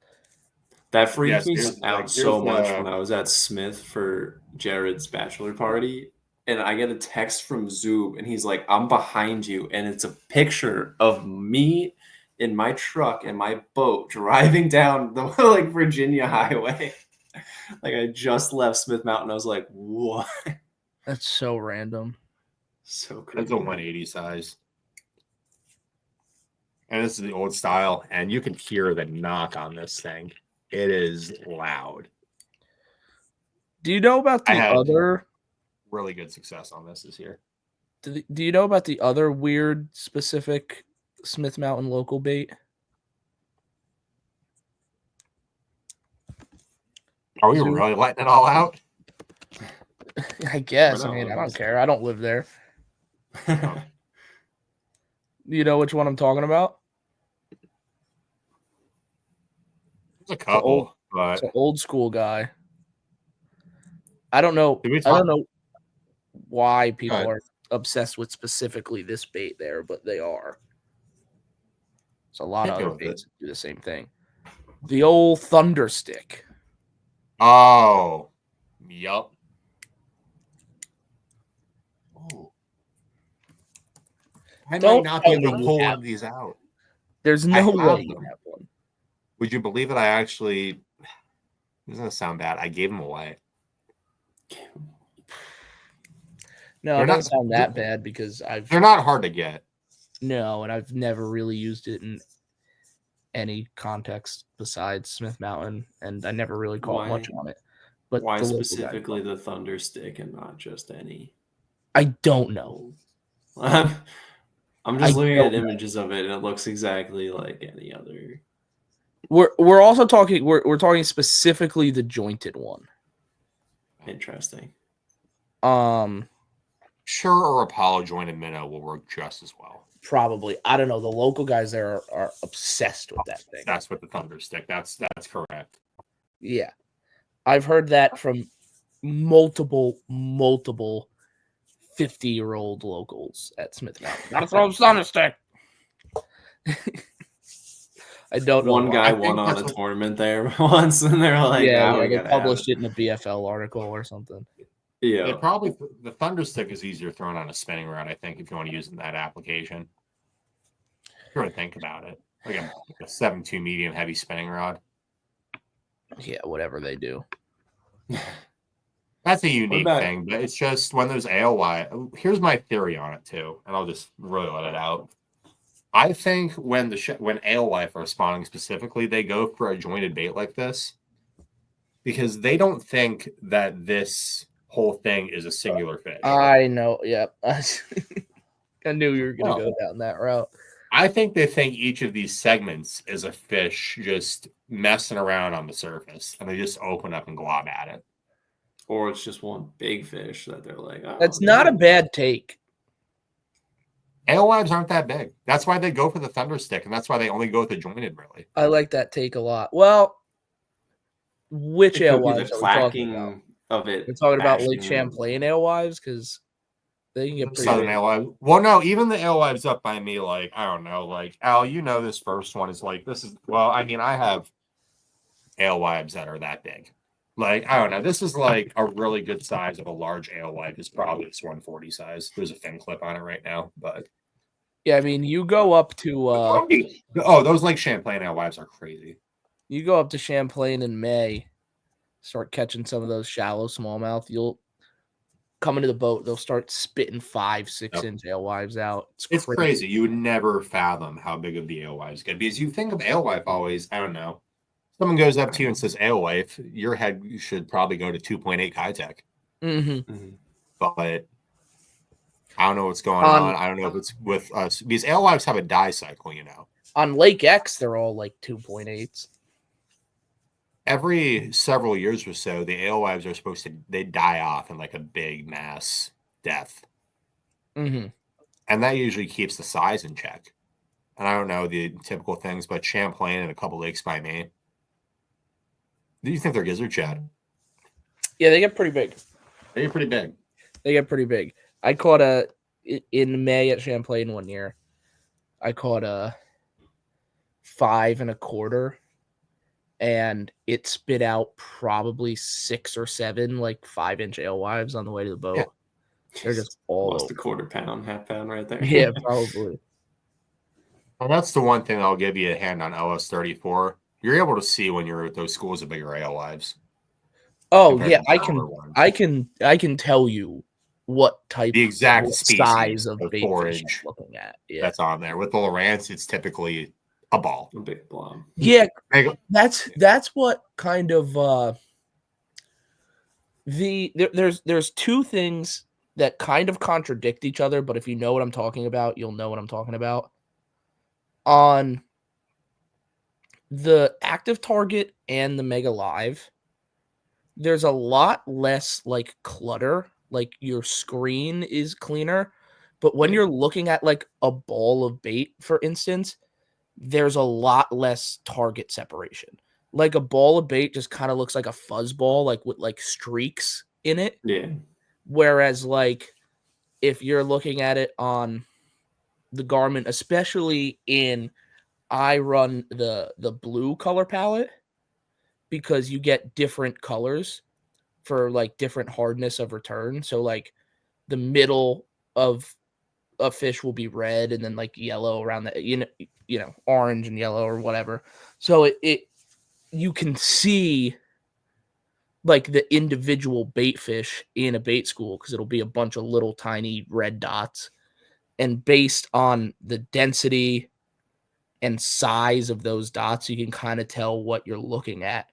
Speaker 3: That freaked me out so much when I was at Smith for Jared's bachelor party. And I get a text from Zoob, and he's like, "I'm behind you." And it's a picture of me in my truck and my boat driving down the like Virginia highway. Like I just left Smith Mountain. I was like, what?
Speaker 1: That's so random.
Speaker 3: So crazy.
Speaker 2: That's a 180 size. And this is the old style. And you can hear the knock on this thing. It is loud.
Speaker 1: Do you know about the other...
Speaker 2: really good success on this year.
Speaker 1: Do you know about the other weird specific Smith Mountain local bait?
Speaker 2: Are we really letting it all out?
Speaker 1: I guess. I mean, I don't care. I don't live there. You know which one I'm talking about?
Speaker 2: There's a couple, but
Speaker 1: it's an old school guy. I don't know. I don't know why people are obsessed with specifically this bait there, but they are. There's a lot of other baits that do the same thing. The old thunder stick.
Speaker 2: Oh, yup. Oh. I might not be able to pull one of these out.
Speaker 1: There's no way you have one.
Speaker 2: Would you believe that I actually, this is going to sound bad, I gave them away.
Speaker 1: No, it doesn't sound that bad because
Speaker 2: they're not hard to get.
Speaker 1: No, and I've never really used it in any context besides Smith Mountain, and I never really caught much on it. But
Speaker 3: why specifically the thunder stick and not just any?
Speaker 1: I don't know.
Speaker 3: I'm just looking at images of it, and it looks exactly like any other.
Speaker 1: We're also talking. We're talking specifically the jointed one.
Speaker 3: Interesting.
Speaker 2: Sure, or Apollo jointed minnow will work just as well.
Speaker 1: Probably. I don't know. The local guys there are obsessed with that thing.
Speaker 2: That's with the thunder stick. That's correct.
Speaker 1: Yeah. I've heard that from multiple 50-year-old locals at Smith Mountain. Gotta throw a thunder stick. I don't know.
Speaker 3: One guy won on a tournament there once, and they're like,
Speaker 1: yeah, they published it in a BFL article or something.
Speaker 2: Yeah, probably the thunder stick is easier thrown on a spinning rod. I think if you want to use it in that application, if you want to think about it, like a 7.2 medium heavy spinning rod.
Speaker 1: Yeah, whatever they do.
Speaker 2: That's a unique thing, but it's just when those AOY. Here's my theory on it too, and I'll just really let it out. I think when AOY are spawning specifically, they go for a jointed bait like this because they don't think that this whole thing is a singular fish.
Speaker 1: I know. Yep. I knew you were going to go down that route.
Speaker 2: I think they think each of these segments is a fish just messing around on the surface, and they just open up and glob at it.
Speaker 3: Or it's just one big fish that they're like, oh,
Speaker 1: that's not a bad take.
Speaker 2: Alewives aren't that big. That's why they go for the thunder stick, and that's why they only go with the jointed, really.
Speaker 1: I like that take a lot. Well, which alewives are we talking about?
Speaker 3: Of it.
Speaker 1: We're talking about Lake Champlain alewives because they can get pretty
Speaker 2: Southern alewives. Well, no, even the alewives up by me, like, I don't know, like, Al, you know this first one is like, this is, well, I mean, I have alewives that are that big. Like, I don't know. This is like a really good size of a large alewife. It's probably this 140 size. There's a fin clip on it right now, but
Speaker 1: yeah, I mean, you go up to
Speaker 2: those Lake Champlain alewives are crazy.
Speaker 1: You go up to Champlain in May, start catching some of those shallow smallmouth. You'll come into the boat, they'll start spitting 5-6 inch alewives out.
Speaker 2: It's crazy. You would never fathom how big of the alewives get because you think of alewife always, I don't know. Someone goes up to you and says alewife, your head should probably go to 2.8 Kitech. But I don't know what's going on. I don't know if it's with us because alewives have a die cycle, you know.
Speaker 1: On Lake X, they're all like 2.8s.
Speaker 2: Every several years or so, the alewives are supposed to they die off in like a big mass death. And that usually keeps the size in check. And I don't know the typical things, but Champlain and a couple lakes by me. Do you think they're gizzard, Chad?
Speaker 1: Yeah, they get pretty big.
Speaker 2: They get pretty big.
Speaker 1: They get pretty big. I caught in May at Champlain one year. I caught a 5 1/4, and it spit out probably 6 or 7 like 5-inch alewives on the way to the boat. Yeah. They're just all
Speaker 3: lost a quarter pound, half pound right there.
Speaker 1: Yeah, probably.
Speaker 2: Well, that's the one thing I'll give you a hand on OS34. You're able to see when you're at those schools of bigger alewives.
Speaker 1: Oh yeah, I can tell you what type,
Speaker 2: the exact
Speaker 1: size of bait fish I'm looking at. Yeah,
Speaker 2: that's on there. With the Lowrance, it's typically a ball,
Speaker 3: a big blob.
Speaker 1: Yeah, that's what kind of there's two things that kind of contradict each other, but if you know what I'm talking about, you'll know what I'm talking about. On the active target and the Mega Live, there's a lot less like clutter, like your screen is cleaner, but when you're looking at like a ball of bait, for instance, there's a lot less target separation. Like a ball of bait just kind of looks like a fuzz ball, like with like streaks in it.
Speaker 3: Yeah.
Speaker 1: Whereas like if you're looking at it on the Garmin, especially I run the blue color palette because you get different colors for like different hardness of return. So like the middle of a fish will be red and then like yellow around the you know orange and yellow or whatever. So it you can see like the individual bait fish in a bait school because it'll be a bunch of little tiny red dots, and based on the density and size of those dots, you can kind of tell what you're looking at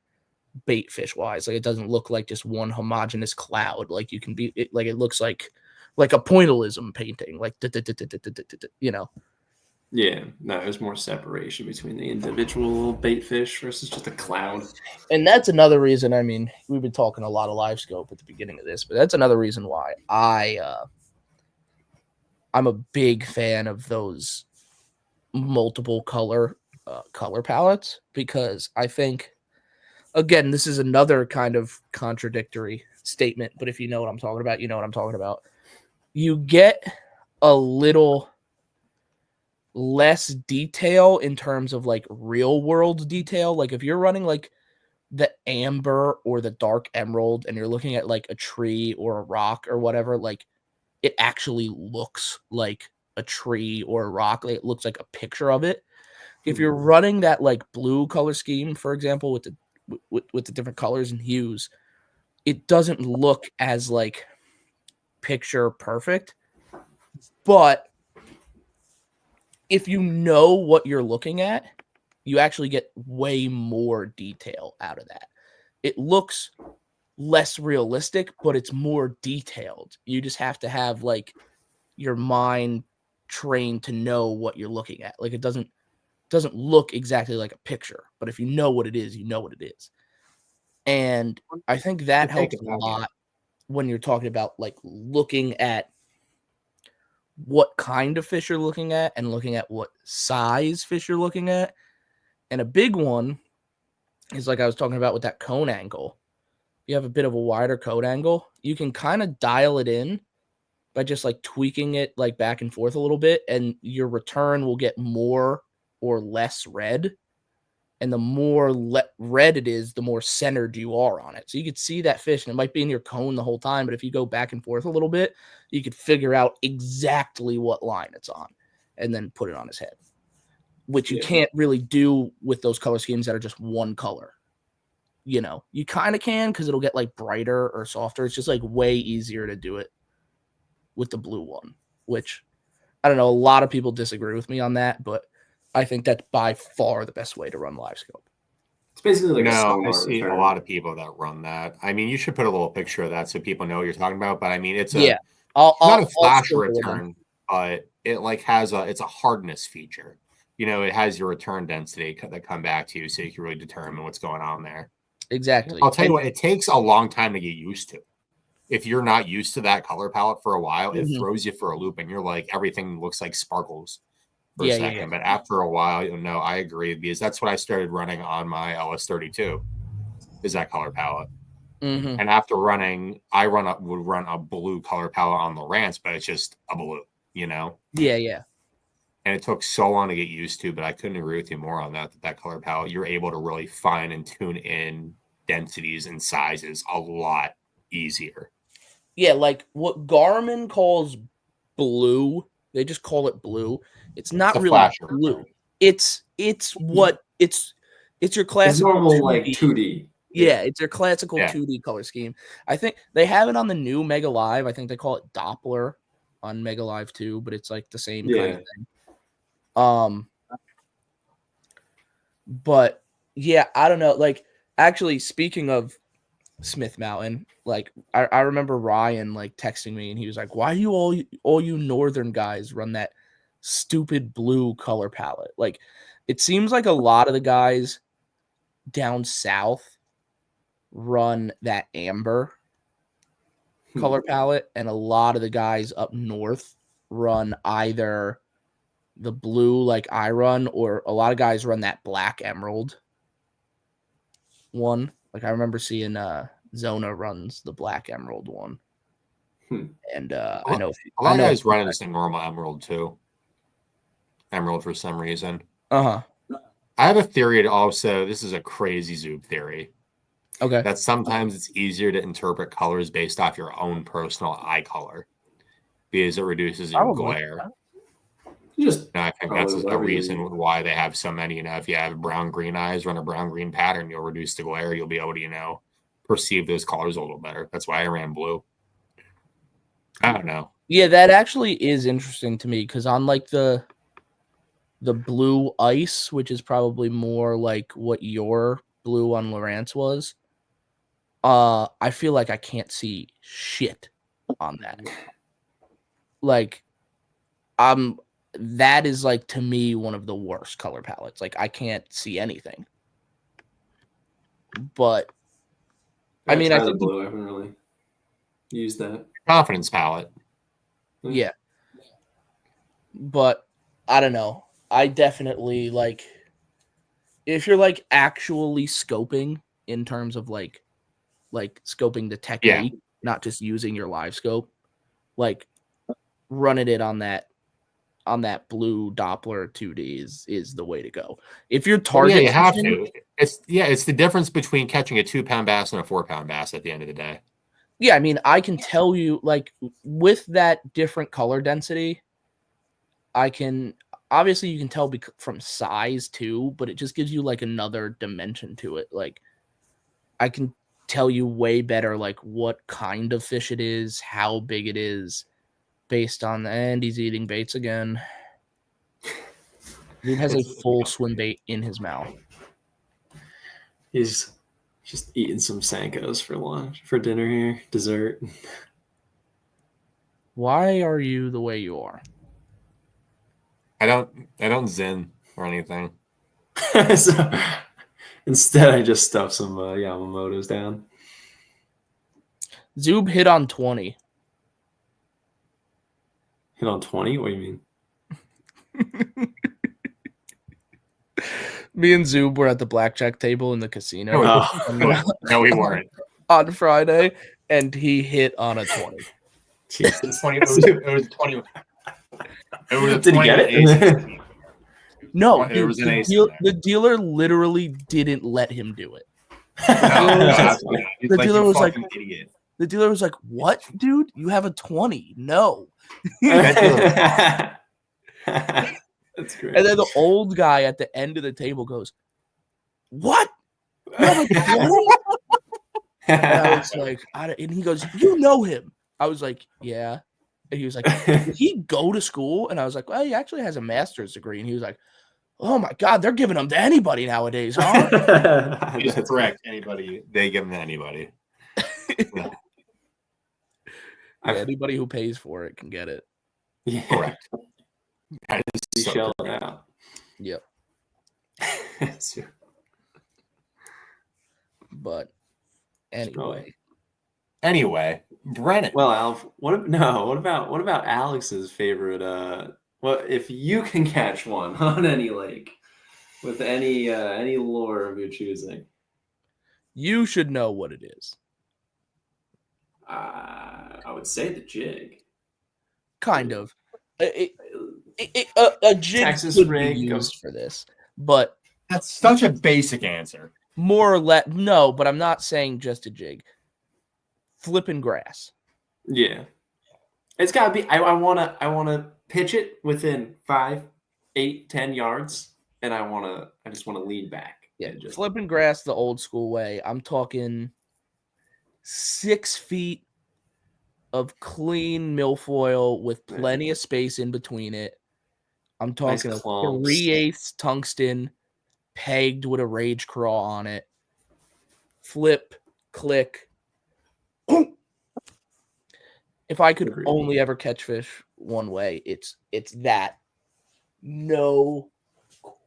Speaker 1: bait fish wise. Like it doesn't look like just one homogeneous cloud. Like you can be like it looks like a pointillism painting, like you know.
Speaker 3: Yeah, no, there's more separation between the individual bait fish versus just a cloud.
Speaker 1: And that's another reason. I mean, we've been talking a lot of live scope at the beginning of this, but that's another reason why I'm a big fan of those multiple color palettes, because I think, again, this is another kind of contradictory statement, but if you know what I'm talking about, you know what I'm talking about. You get a little less detail in terms of like real world detail. Like if you're running like the amber or the dark emerald and you're looking at like a tree or a rock or whatever, like it actually looks like a tree or a rock. Like it looks like a picture of it. If you're running that like blue color scheme, for example, with the different colors and hues, it doesn't look as like picture perfect. But if you know what you're looking at, you actually get way more detail out of that. It looks less realistic, but it's more detailed. You just have to have like your mind trained to know what you're looking at. Like it doesn't look exactly like a picture, but if you know what it is, you know what it is. And I think that helps a lot when you're talking about like looking at what kind of fish you're looking at and looking at what size fish you're looking at. And a big one is like I was talking about with that cone angle. You have a bit of a wider cone angle, you can kind of dial it in by just like tweaking it like back and forth a little bit, and your return will get more or less red. And the more red it is, the more centered you are on it. So you could see that fish, and it might be in your cone the whole time, but if you go back and forth a little bit, you could figure out exactly what line it's on and then put it on his head, which you can't really do with those color schemes that are just one color. You know, you kind of can because it'll get like brighter or softer. It's just like way easier to do it with the blue one, which I don't know. A lot of people disagree with me on that, but I think that's by far the best way to run live scope.
Speaker 3: It's basically like
Speaker 2: I see a lot of people that run that. I mean, you should put a little picture of that so people know what you're talking about. But I mean, it's not a flash return, but it like has it's a hardness feature. You know, it has your return density that come back to you, so you can really determine what's going on there.
Speaker 1: Exactly.
Speaker 2: I'll tell you what, it takes a long time to get used to. If you're not used to that color palette for a while, it throws you for a loop, and you're like, everything looks like sparkles for a second. Yeah. But after a while, you know, I agree, because that's what I started running on my LS32, is that color palette. And after running, would run a blue color palette on the rants, but it's just a blue, you know?
Speaker 1: Yeah.
Speaker 2: And it took so long to get used to, but I couldn't agree with you more on that color palette. You're able to really fine and tune in densities and sizes a lot easier.
Speaker 1: Yeah, like what Garmin calls blue, they just call it blue. It's not really flasher. Blue. It's your classical
Speaker 3: it's normal 2D. Like 2D.
Speaker 1: Yeah, it's your classical 2D color scheme. I think they have it on the new Mega Live. I think they call it Doppler on Mega Live 2, but it's like the same kind of thing. But yeah, I don't know. Like, actually, speaking of Smith Mountain, like I remember Ryan like texting me, and he was like, "Why do you all you northern guys run that stupid blue color palette?" Like, it seems like a lot of the guys down south run that amber color palette, and a lot of the guys up north run either the blue like I run, or a lot of guys run that black emerald one. Like, I remember seeing Zona runs the black emerald one. And I know
Speaker 2: a lot of guys run the normal emerald too. Emerald for some reason. I have a theory also. This is a crazy Zoob theory.
Speaker 1: Okay.
Speaker 2: That sometimes it's easier to interpret colors based off your own personal eye color, because it reduces your glare. I think that's a reason why they have so many. You know, if you have brown-green eyes, run a brown-green pattern, you'll reduce the glare. You'll be able to, you know, perceive those colors a little better. That's why I ran blue. I don't know.
Speaker 1: Yeah, that actually is interesting to me, because on like the blue ice, which is probably more like what your blue on Lowrance was, I feel like I can't see shit on that. Like, that is like, to me, one of the worst color palettes. Like, I can't see anything. But I mean, I think
Speaker 3: blue. I haven't really used that
Speaker 2: confidence palette.
Speaker 1: Yeah, but I don't know. I definitely like, if you're like actually scoping in terms of like scoping the technique, not just using your live scope, like running it on that blue Doppler 2D is the way to go. If you're targeting,
Speaker 2: you have to. It's the difference between catching a 2-pound bass and a 4-pound bass at the end of the day.
Speaker 1: Yeah, I mean, I can tell you, like, with that different color density, I can obviously, you can tell from size too, but it just gives you like another dimension to it. Like, I can tell you way better like what kind of fish it is, how big it is, based on, and he's eating baits again. He has a full swim bait in his mouth.
Speaker 3: He's just eating some Sankos for dinner here, dessert.
Speaker 1: Why are you the way you are?
Speaker 2: I don't zen or anything.
Speaker 3: So, instead, I just stuffed some Yamamoto's down.
Speaker 1: Zoob hit on 20.
Speaker 3: Hit on 20? What do you mean?
Speaker 1: Me and Zoob were at the blackjack table in the casino.
Speaker 2: No, we weren't.
Speaker 1: On Friday, and he hit on a 20.
Speaker 2: Jesus. It was 20. It was 20. It was
Speaker 3: Did he get it?
Speaker 1: No,
Speaker 2: there was an ace in there.
Speaker 1: The dealer literally didn't let him do it.
Speaker 2: The
Speaker 1: dealer was like,
Speaker 2: idiot.
Speaker 1: The dealer was like, "What, dude? You have a 20? No."
Speaker 3: That's great.
Speaker 1: And then the old guy at the end of the table goes, "What? You have a 20?" And I was like, and he goes, "You know him?" I was like, "Yeah." And he was like, "Did he go to school?" And I was like, "Well, he actually has a master's degree." And he was like, "Oh my God, they're giving them to anybody nowadays, huh?"
Speaker 2: He's correct. Anybody, they give them to anybody.
Speaker 1: Yeah. Anybody who pays for it can get it.
Speaker 3: Yeah.
Speaker 2: Correct.
Speaker 3: That is so out.
Speaker 1: Yep. But
Speaker 2: anyway, Brennan.
Speaker 3: Well, Alf, what about Alex's favorite? What if you can catch one on any lake with any lure of your choosing?
Speaker 1: You should know what it is.
Speaker 3: I would say the jig.
Speaker 1: Kind of. A jig
Speaker 3: Texas
Speaker 1: could
Speaker 3: rig
Speaker 1: be used for this, but
Speaker 2: that's such a basic answer.
Speaker 1: More or less, no. But I'm not saying just a jig. Flipping grass.
Speaker 3: Yeah, it's got to be. I wanna pitch it within 5, 8, 10 yards, and I just wanna lean back.
Speaker 1: Yeah, flipping grass the old school way. I'm talking 6 feet of clean milfoil with plenty of space in between it. I'm talking
Speaker 3: nice
Speaker 1: a 3/8 tungsten pegged with a rage crawl on it. Flip, click. If I could only ever catch fish one way, it's that. No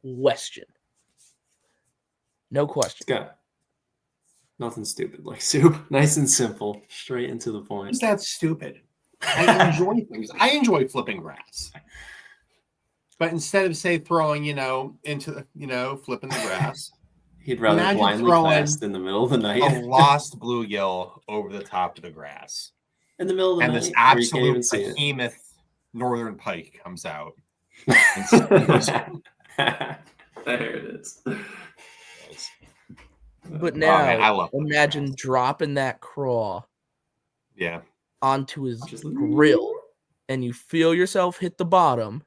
Speaker 1: question. No question.
Speaker 3: It's got nothing stupid like Zoob. Nice and simple, straight into the point.
Speaker 2: Is that stupid? I enjoy things. I enjoy flipping grass. But instead of throwing, into flipping the grass,
Speaker 3: he'd rather blindly cast in the middle of the night.
Speaker 2: A lost bluegill over the top of the grass.
Speaker 3: In the middle of the night.
Speaker 2: And this absolute behemoth northern pike comes out.
Speaker 3: There it is.
Speaker 1: But now, imagine dropping that craw onto his grill, and you feel yourself hit the bottom,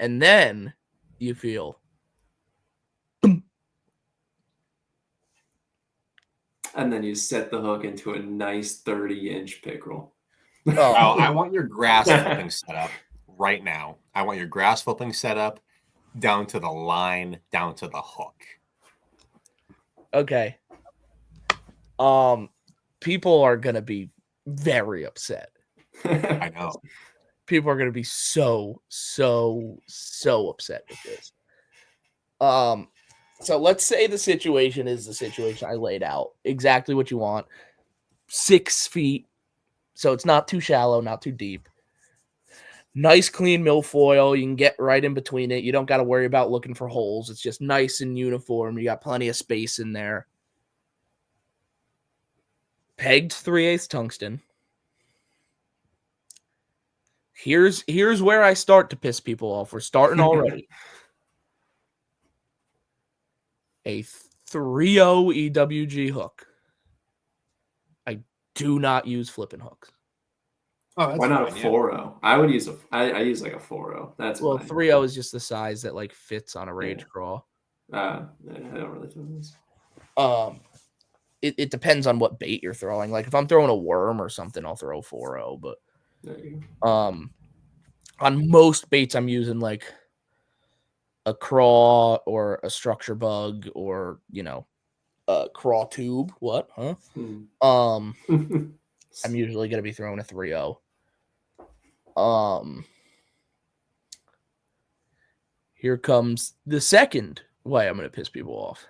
Speaker 1: and then you feel boom.
Speaker 3: And then you set the hook into a nice 30-inch pickerel.
Speaker 2: Oh, I want your grass flipping setup right now. I want your grass flipping setup down to the line, down to the hook.
Speaker 1: Okay. People are gonna be very upset.
Speaker 2: I know.
Speaker 1: People are gonna be so upset with this. So let's say the situation is the situation I laid out. Exactly what you want. 6 feet. So it's not too shallow, not too deep. Nice clean milfoil. You can get right in between it. You don't got to worry about looking for holes. It's just nice and uniform. You got plenty of space in there. Pegged 3/8 tungsten. Here's where I start to piss people off. We're starting already. A 3/0 EWG hook. I do not use flipping hooks.
Speaker 3: Oh, why not a 4/0? I would use I use like a 4/0. That's
Speaker 1: 3/0 is just the size that fits on a rage crawl.
Speaker 3: I don't really feel this.
Speaker 1: It depends on what bait you're throwing. Like if I'm throwing a worm or something, I'll throw 4/0. But on most baits, I'm using like a craw or a structure bug or a craw tube. What? Huh? I'm usually gonna be throwing a 3/0. Here comes the second way I'm gonna piss people off.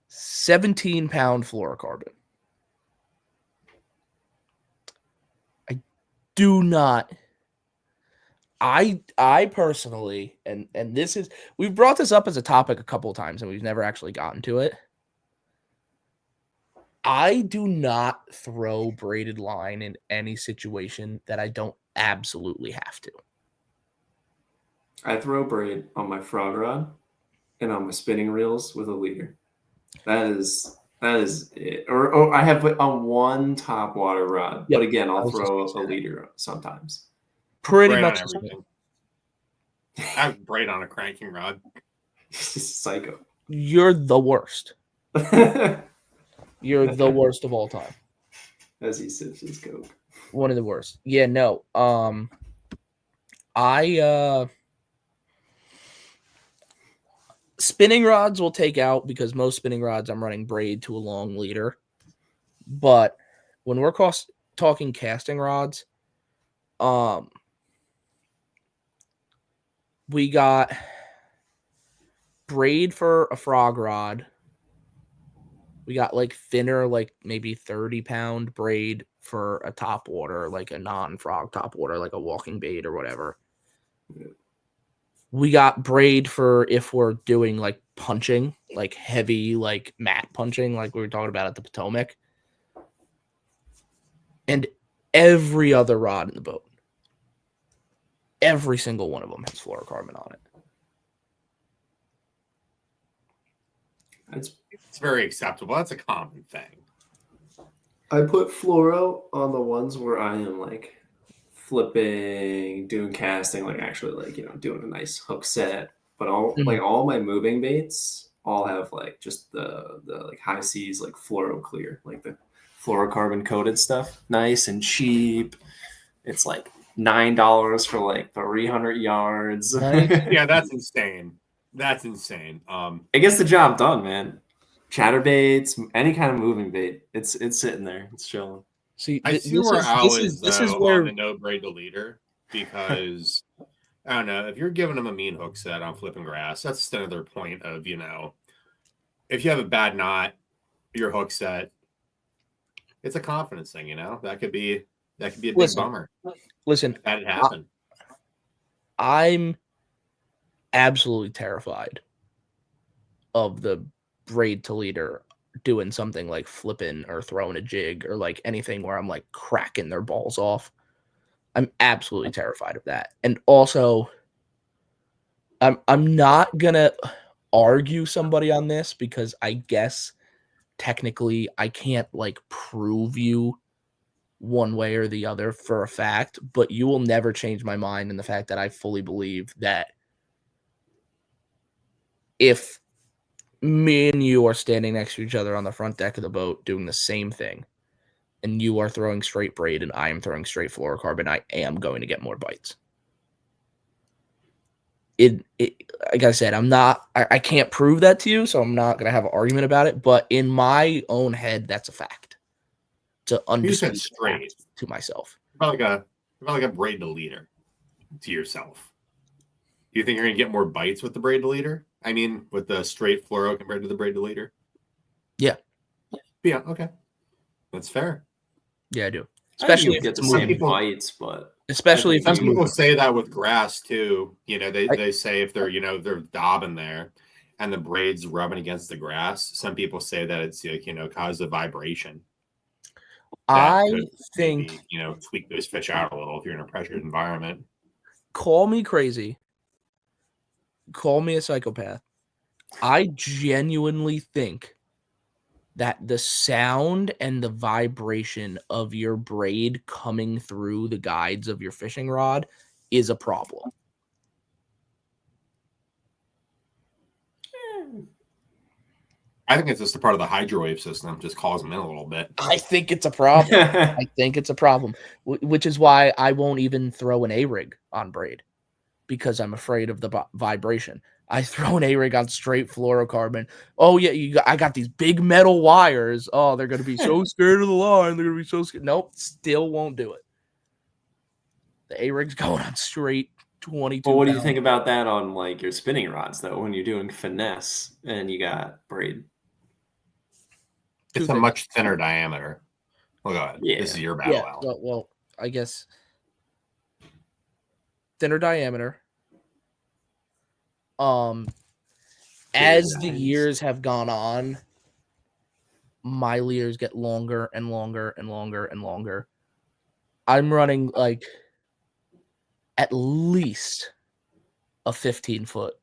Speaker 1: 17-pound fluorocarbon. I do not. I personally, and this is, we've brought this up as a topic a couple of times and we've never actually gotten to it. I do not throw braided line in any situation that I don't absolutely have to.
Speaker 3: I throw braid on my frog rod and on my spinning reels with a leader. That is it. Or I have on one top water rod,
Speaker 1: Yep,
Speaker 3: but again,
Speaker 1: I
Speaker 3: I'll
Speaker 1: was just
Speaker 3: throw
Speaker 1: gonna
Speaker 3: a
Speaker 1: say that.
Speaker 3: leader sometimes.
Speaker 1: Pretty
Speaker 2: Braid
Speaker 1: much
Speaker 2: on everything. I have braid on a cranking rod.
Speaker 3: Psycho.
Speaker 1: You're the worst. You're the worst of all time.
Speaker 3: As he sips his coke.
Speaker 1: One of the worst. Yeah, no. I spinning rods will take out because most spinning rods I'm running braid to a long leader. But when we're talking casting rods, we got braid for a frog rod. We got like thinner, like maybe 30-pound braid for a top water, like a non-frog top water, like a walking bait or whatever.
Speaker 3: Yeah.
Speaker 1: We got braid for if we're doing like punching, like heavy, like mat punching, like we were talking about at the Potomac. And every other rod in the boat, every single one of them has fluorocarbon on it.
Speaker 2: It's very acceptable. That's a common thing.
Speaker 3: I put fluoro on the ones where I am like flipping, doing casting, like actually like, you know, doing a nice hook set. But all my moving baits all have like just the like high seas, like fluoro clear, like the fluorocarbon coated stuff. Nice and cheap. It's like $9 for like 300 yards.
Speaker 1: Nice.
Speaker 2: Yeah, that's insane. That's insane.
Speaker 3: It gets the job done, man. Chatterbaits, any kind of moving bait, it's sitting there, it's chilling.
Speaker 2: See, I see where Al is where on the no braid to leader, because I don't know if you're giving them a mean hook set on flipping grass. That's another point of, you know, if you have a bad knot, your hook set, it's a confidence thing. You know, that could be a big bummer.
Speaker 1: Listen,
Speaker 2: that had happened.
Speaker 1: I'm absolutely terrified of the braid to leader doing something like flipping or throwing a jig or like anything where I'm like cracking their balls off. I'm absolutely terrified of that. And also, I'm not gonna argue somebody on this because I guess technically I can't like prove you one way or the other for a fact, but you will never change my mind in the fact that I fully believe that if me and you are standing next to each other on the front deck of the boat doing the same thing, and you are throwing straight braid and I am throwing straight fluorocarbon, I am going to get more bites. It like I said, I can't prove that to you, so I'm not going to have an argument about it, but in my own head, that's a fact. To understand straight to myself.
Speaker 2: About like a braid to leader to yourself. Do you think you're going to get more bites with the braid to leader? I mean, with the straight fluoro compared to the braid to leader?
Speaker 1: Yeah.
Speaker 2: Yeah, okay. That's fair.
Speaker 1: Yeah, I do. Especially if
Speaker 3: get the same bites, but
Speaker 1: especially if
Speaker 2: some people say that with grass too. You know, they say if they're, you know, they're daubing there and the braid's rubbing against the grass, some people say that it's like, you know, cause a vibration.
Speaker 1: I think
Speaker 2: maybe, you know, tweak those fish out a little if you're in a pressured environment.
Speaker 1: Call me crazy. Call me a psychopath. I genuinely think that the sound and the vibration of your braid coming through the guides of your fishing rod is a problem.
Speaker 2: I think it's just a part of the hydrowave system, just calls them in a little bit.
Speaker 1: I think it's a problem. I think it's a problem, which is why I won't even throw an A-rig on braid because I'm afraid of the vibration. I throw an A-rig on straight fluorocarbon. Oh, yeah, I got these big metal wires. Oh, they're going to be so scared of the line. They're going to be so scared. Nope, still won't do it. The A-rig's going on straight 22.
Speaker 3: Well, what do you think about that on like your spinning rods, though, when you're doing finesse and you got braid?
Speaker 2: It's a much thinner diameter. Well, go ahead.
Speaker 3: Yeah.
Speaker 2: This is your battle, Al.
Speaker 1: Well, I guess thinner diameter. As the years have gone on, my leaders get longer and longer and longer and longer. I'm running like at least a 15-foot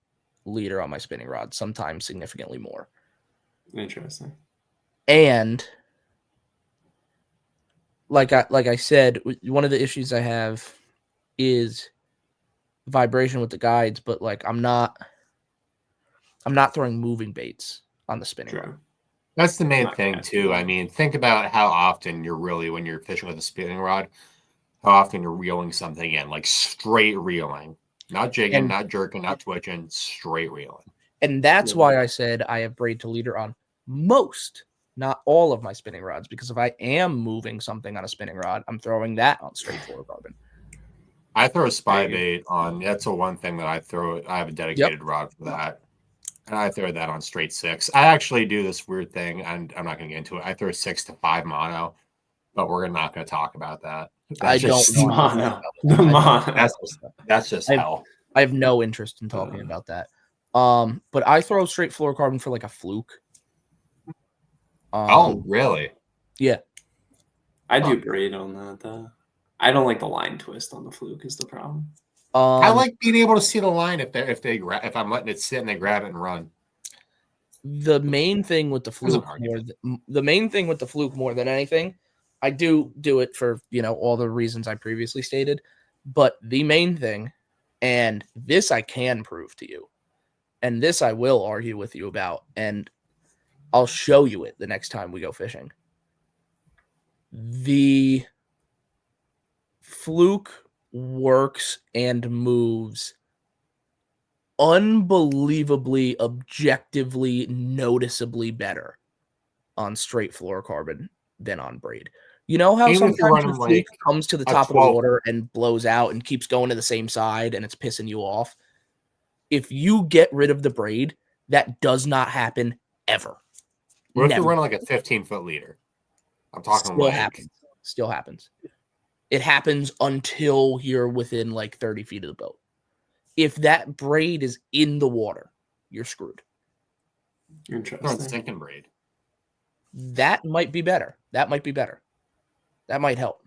Speaker 1: leader on my spinning rod, sometimes significantly more.
Speaker 3: Interesting.
Speaker 1: And like I said, one of the issues I have is vibration with the guides, but like I'm not throwing moving baits on the spinning rod.
Speaker 2: That's the main thing too. I mean, think about how often when you're fishing with a spinning rod, how often you're reeling something in, like straight reeling, not jigging, not jerking, not twitching, straight reeling.
Speaker 1: And that's why I said I have braid to leader on most, not all of my spinning rods, because if I am moving something on a spinning rod, I'm throwing that on straight fluorocarbon.
Speaker 2: I throw a spy bait on. That's the one thing that I throw. I have a dedicated rod for that. And I throw that on straight 6. I actually do this weird thing, and I'm not going to get into it. I throw 6 to 5 mono, but we're not going to talk about that.
Speaker 1: That's
Speaker 2: just hell.
Speaker 1: I have no interest in talking about that. But I throw straight fluorocarbon for like a fluke.
Speaker 2: Oh, really?
Speaker 1: Yeah.
Speaker 3: I do braid on that though. I don't like the line twist on the fluke is the problem.
Speaker 2: I like being able to see the line if I'm letting it sit and they grab it and run.
Speaker 1: The main thing with the fluke more than anything, I do it for, all the reasons I previously stated, but the main thing, and this I can prove to you, and this I will argue with you about, and I'll show you it the next time we go fishing. The fluke works and moves unbelievably, objectively, noticeably better on straight fluorocarbon than on braid. You know how sometimes the fluke comes to the top of the water and blows out and keeps going to the same side and it's pissing you off? If you get rid of the braid, that does not happen ever.
Speaker 2: What if you're running like a 15-foot leader? I'm talking
Speaker 1: Still happens. It happens until you're within like 30 feet of the boat. If that braid is in the water, you're screwed.
Speaker 3: Interesting.
Speaker 2: Sinking braid.
Speaker 1: That might be better. That might help.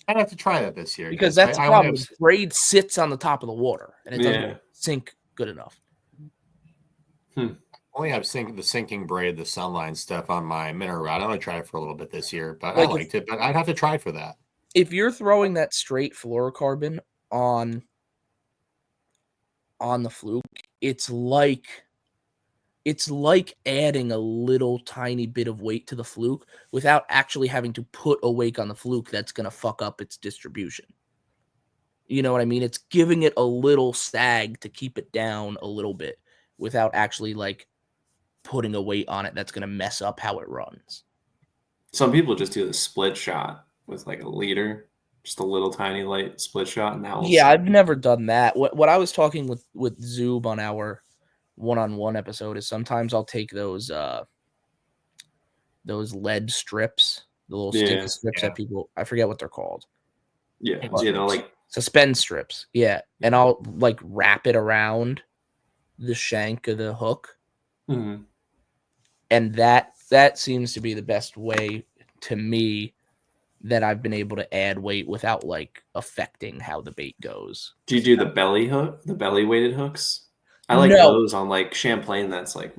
Speaker 2: I'd have to try that this year.
Speaker 1: Because that's the problem. The braid sits on the top of the water, and it doesn't sink good enough.
Speaker 2: I only have the sinking braid, the sunline stuff on my mineral rod. I'm going to try it for a little bit this year, but I liked it. But I'd have to try for that.
Speaker 1: If you're throwing that straight fluorocarbon on the fluke, it's like adding a little tiny bit of weight to the fluke without actually having to put a wake on the fluke that's going to fuck up its distribution. You know what I mean? It's giving it a little sag to keep it down a little bit without actually like putting a weight on it that's going to mess up how it runs.
Speaker 3: Some people just do the split shot with like a leader, just a little tiny light split shot. And
Speaker 1: I've never done that. What I was talking with Zoob on our one-on-one episode is sometimes I'll take those lead strips, the little stick strips that people, I forget what they're called.
Speaker 3: Like
Speaker 1: suspend strips. Yeah. And I'll like wrap it around the shank of the hook.
Speaker 3: Mm-hmm.
Speaker 1: And that seems to be the best way to me that I've been able to add weight without like affecting how the bait goes.
Speaker 3: Do you do the belly weighted hooks? I like those on like Champlain. That's like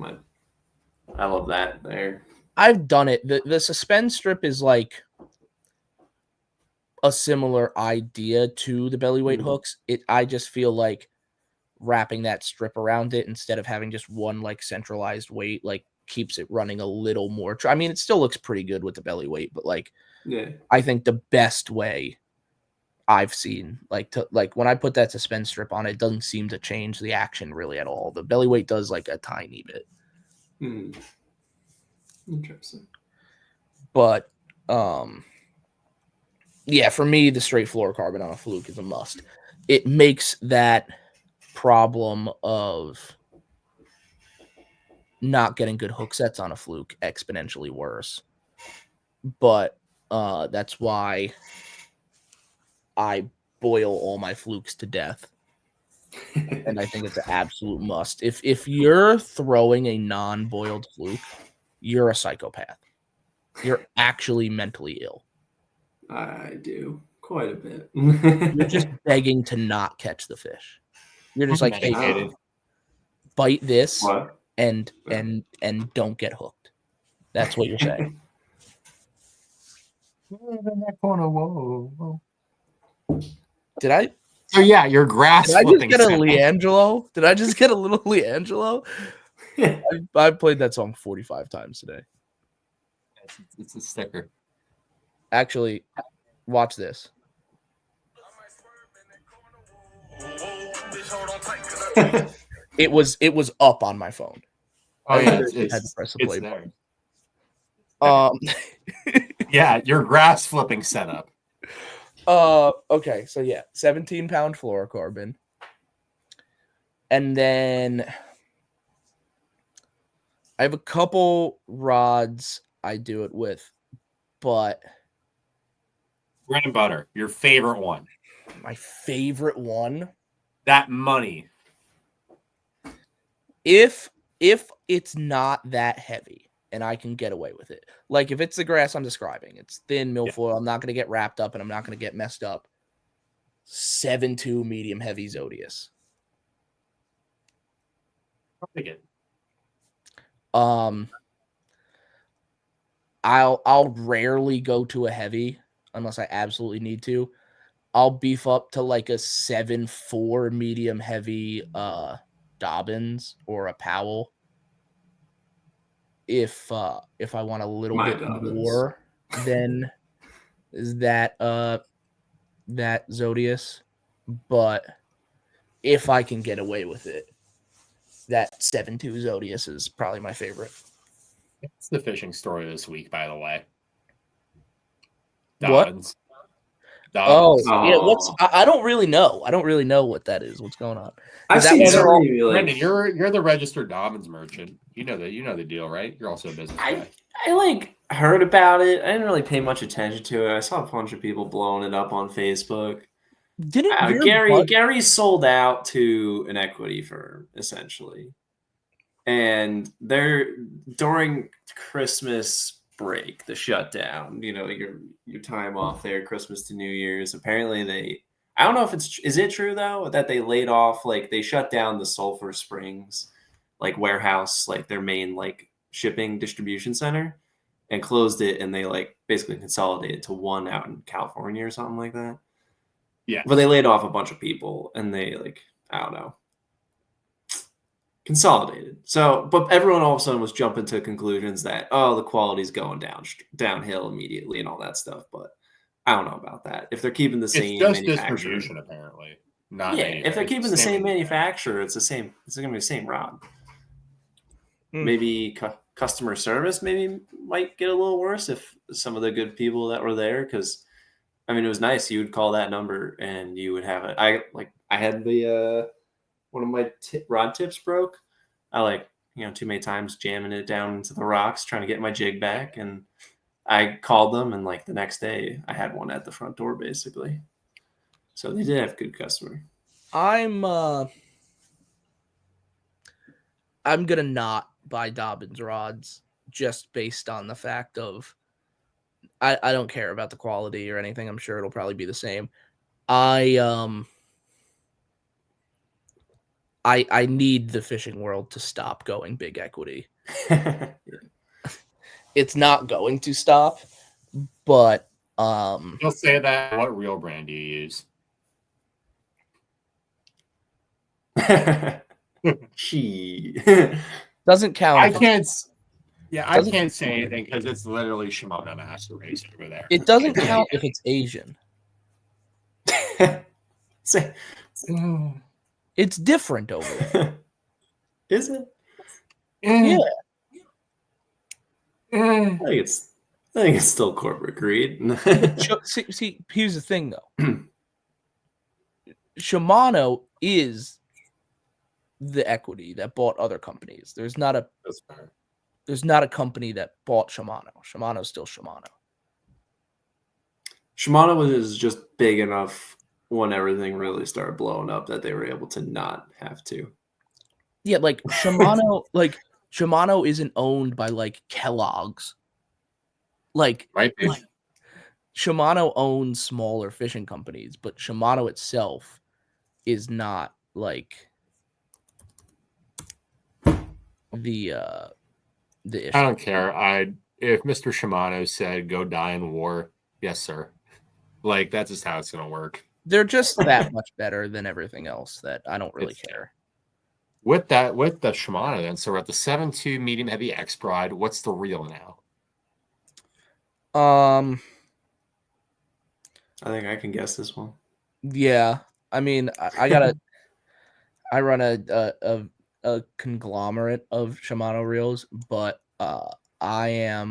Speaker 3: I love that there.
Speaker 1: I've done it. The suspend strip is like a similar idea to the belly weight hooks. I just feel like wrapping that strip around it instead of having just one like centralized weight like keeps it running a little more. I mean, it still looks pretty good with the belly weight, but like I think the best way I've seen like when I put that suspend strip on, it doesn't seem to change the action really at all. The belly weight does like a tiny bit.
Speaker 3: Interesting.
Speaker 1: But for me, the straight fluorocarbon on a fluke is a must. It makes that problem of not getting good hook sets on a fluke exponentially worse. But that's why I boil all my flukes to death. And I think it's an absolute must. If you're throwing a non-boiled fluke, you're a psychopath. You're actually mentally ill.
Speaker 3: I do quite a bit.
Speaker 1: You're just begging to not catch the fish. You're just like, hey, bite this and don't get hooked. That's what you're saying. Did I?
Speaker 2: So yeah, your grass flipping.
Speaker 1: Did I just get a Leangelo? Did I just get a little Leangelo? I've played that song 45 times today.
Speaker 2: It's a sticker.
Speaker 1: Actually, watch this. It was up on my phone.
Speaker 2: Oh yeah,
Speaker 1: had to press the play
Speaker 2: button. Yeah, your grass flipping setup.
Speaker 1: Okay, so yeah, 17-pound fluorocarbon, and then I have a couple rods I do it with, but
Speaker 2: bread and butter, your favorite one.
Speaker 1: My favorite one.
Speaker 2: That money.
Speaker 1: If it's not that heavy and I can get away with it, like if it's the grass I'm describing, it's thin milfoil, I'm not going to get wrapped up and I'm not going to get messed up. 7.2 medium heavy Zodius. I'll rarely go to a heavy unless I absolutely need to. I'll beef up to like a 7.4 medium heavy Dobbins or a Powell if I want a little bit more than that Zodius, but if I can get away with it, that 7.2 Zodius is probably my favorite.
Speaker 2: It's the fishing story this week, by the way. Dobbins.
Speaker 1: What? Dobbins. Oh, yeah. I don't really know. I don't really know what that is. What's going on?
Speaker 3: I've seen
Speaker 2: Brendan, you're the registered Dobbins merchant. You know the deal, right? You're also a business guy.
Speaker 3: I like heard about it. I didn't really pay much attention to it. I saw a bunch of people blowing it up on Facebook. Gary sold out to an equity firm essentially, and they're during Christmas break, the shutdown. You know, your time off there, Christmas to New Year's. Apparently, I don't know if is it true though that they laid off, like they shut down the Sulphur Springs, like warehouse, like their main like shipping distribution center, and closed it, and they like basically consolidated to one out in California or something like that.
Speaker 2: Yeah.
Speaker 3: But they laid off a bunch of people and they like, I don't know, consolidated. So, but everyone all of a sudden was jumping to conclusions that, oh, the quality's going downhill immediately and all that stuff. But I don't know about that. If they're keeping the same
Speaker 2: distribution, apparently.
Speaker 3: If they're keeping the same manufacturer, it's going to be the same rod. Maybe customer service might get a little worse if some of the good people that were there, because I mean, it was nice. You would call that number and you would have it. I had the one of my rod tips broke. I too many times jamming it down into the rocks trying to get my jig back, and I called them, and like the next day I had one at the front door basically. So they did have good customer.
Speaker 1: I'm gonna not buy Dobbins rods just based on the fact of I don't care about the quality or anything. I'm sure it'll probably be the same. I need the fishing world to stop going big equity. It's not going to stop, but
Speaker 2: you'll say that. What reel brand do you use?
Speaker 3: She
Speaker 1: doesn't count.
Speaker 2: I can't say anything because it's literally Shimano Master Race over there.
Speaker 1: It doesn't count if it's Asian. It's different over there.
Speaker 3: Is it?
Speaker 1: Yeah.
Speaker 3: I think it's still corporate greed.
Speaker 1: See, here's the thing though. Shimano is the equity that bought other companies. There's not a company that bought Shimano. Shimano's still Shimano.
Speaker 3: Shimano is just big enough when everything really started blowing up that they were able to not have to.
Speaker 1: Yeah, like Shimano, Shimano isn't owned by like Kellogg's. Like Shimano owns smaller fishing companies, but Shimano itself is not like the issue.
Speaker 2: I don't care. If Mr. Shimano said go die in war, yes, sir. Like, that's just how it's gonna work.
Speaker 1: They're just that much better than everything else that I don't really care.
Speaker 2: With the Shimano, then, so we're at the 7.2 medium heavy X Pride. What's the reel now?
Speaker 3: I think I can guess this one.
Speaker 1: Yeah, I mean, I run a conglomerate of Shimano reels, but I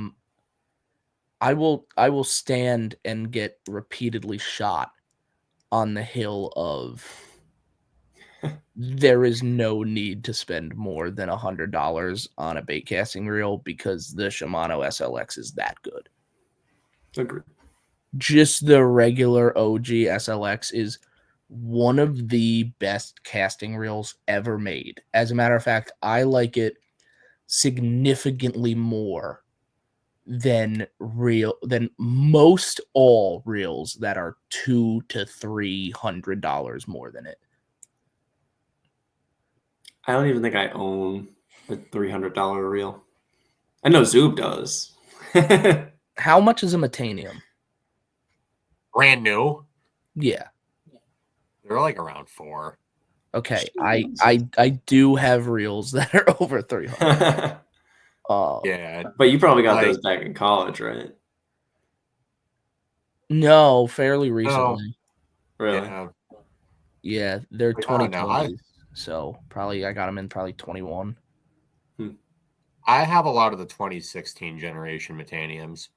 Speaker 1: will stand and get repeatedly shot on the hill of there is no need to spend more than $100 on a bait casting reel because the Shimano SLX is that good.
Speaker 3: Agreed.
Speaker 1: Just the regular OG SLX is one of the best casting reels ever made. As a matter of fact, I like it significantly more than most all reels that are $200 to $300 more than it.
Speaker 3: I don't even think I own a $300 reel. I know Zoob does.
Speaker 1: How much is a Metanium?
Speaker 2: Brand new?
Speaker 1: Yeah.
Speaker 2: They're like around $4.
Speaker 1: Okay, I do have reels that are over 300.
Speaker 2: Yeah,
Speaker 3: but you probably got those back in college, right?
Speaker 1: No, fairly recently.
Speaker 3: No. Really?
Speaker 1: Yeah, they're 2020s, so probably I got them in probably 21.
Speaker 2: I have a lot of the 2016 generation Metaniums.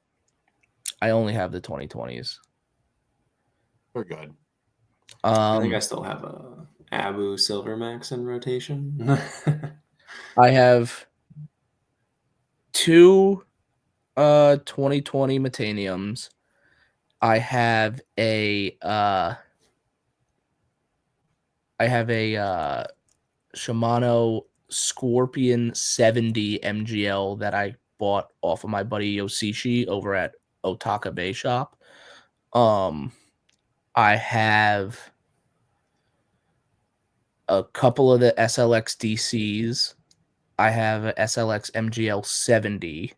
Speaker 1: I only have the 2020s.
Speaker 2: They're good.
Speaker 3: I think I still have a Abu Silvermax in rotation.
Speaker 1: I have 2 2020 Metaniums. I have a Shimano Scorpion 70 MGL that I bought off of my buddy Yoshishi over at Otaka Bay Shop. I have a couple of the SLX DCs. I have a SLX MGL 70.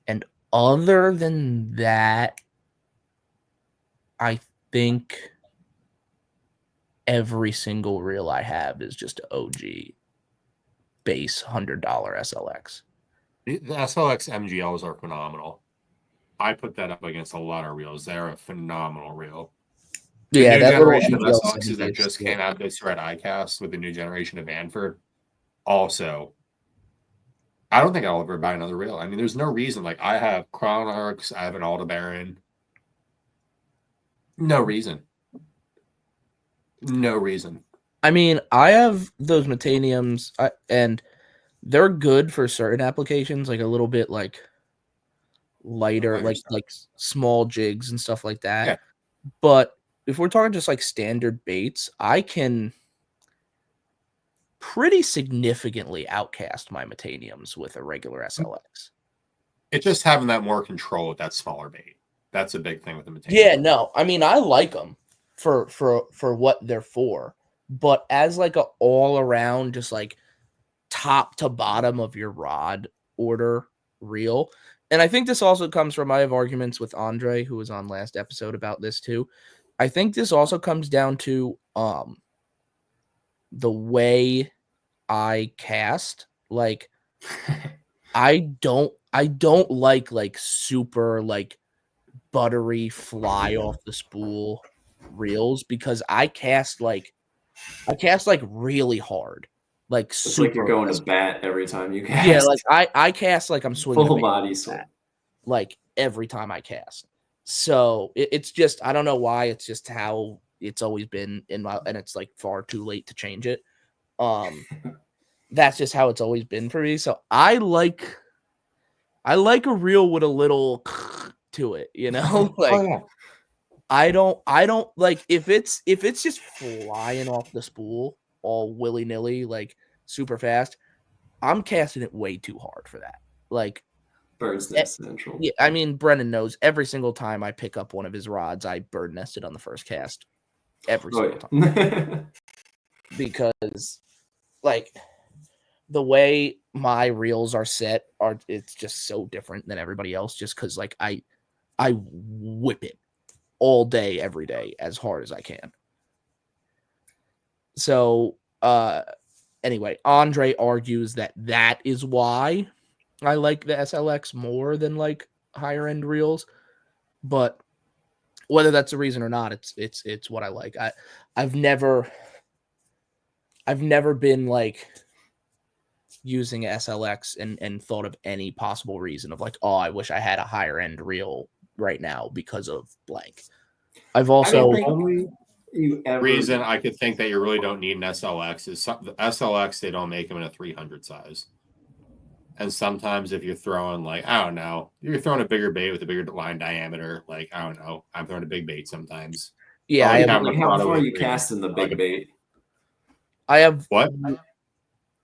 Speaker 1: And other than that, I think every single reel I have is just an OG base $100 SLX.
Speaker 2: The SLX MGLs are phenomenal. I put that up against a lot of reels. They're a phenomenal reel. The new generation of SLXs that just came out this year at ICAST with the new generation of Vanford. Also, I don't think I'll ever buy another reel. I mean, there's no reason. Like, I have Crown Arcs, I have an Aldebaran. No reason. No reason.
Speaker 1: I mean, I have those Metaniums, and they're good for certain applications, like a little bit like lighter, like small jigs and stuff like that.
Speaker 2: Yeah.
Speaker 1: But if we're talking just like standard baits, I can pretty significantly outcast my Metaniums with a regular SLX.
Speaker 2: It's just having that more control with that smaller bait. That's a big thing with the Metanium.
Speaker 1: Yeah, no, I mean, I like them for what they're for, but as like a all around, just like top to bottom of your rod order reel. And I think this also comes from, I have arguments with Andre, who was on last episode, about this too. I think this also comes down to the way I cast. Like, I don't like super like buttery fly off the spool reels, because I cast like really hard. Like,
Speaker 3: it's
Speaker 1: super,
Speaker 3: like you're going to bat every time you cast.
Speaker 1: Yeah, like I cast like I'm swinging
Speaker 3: full body swing,
Speaker 1: like every time I cast. So it's just, I don't know why, it's just how it's always been in my, and it's like far too late to change it. That's just how it's always been for me. So I like a reel with a little to it, you know? Like, I don't like if it's just flying off the spool all willy-nilly, like super fast, I'm casting it way too hard for that. Like,
Speaker 3: bird's nest central.
Speaker 1: Yeah, I mean, Brennan knows every single time I pick up one of his rods, I bird nested on the first cast. Every single time. because like the way my reels are set it's just so different than everybody else just because like I whip it all day, every day as hard as I can. So anyway, Andre argues that is why I like the SLX more than like higher end reels, but whether that's the reason or not, it's what I like. I've never been like using SLX and thought of any possible reason of like, oh, I wish I had a higher end reel right now because of blank. I've also
Speaker 2: only reason I could think that you really don't need an SLX is the SLX, they don't make them in a 300 size. And sometimes if you're throwing like, I don't know, you're throwing a bigger bait with a bigger line diameter, like, I don't know, I'm throwing a big bait sometimes.
Speaker 1: Yeah,
Speaker 3: like how far are you casting the big bait?
Speaker 1: I have
Speaker 2: what?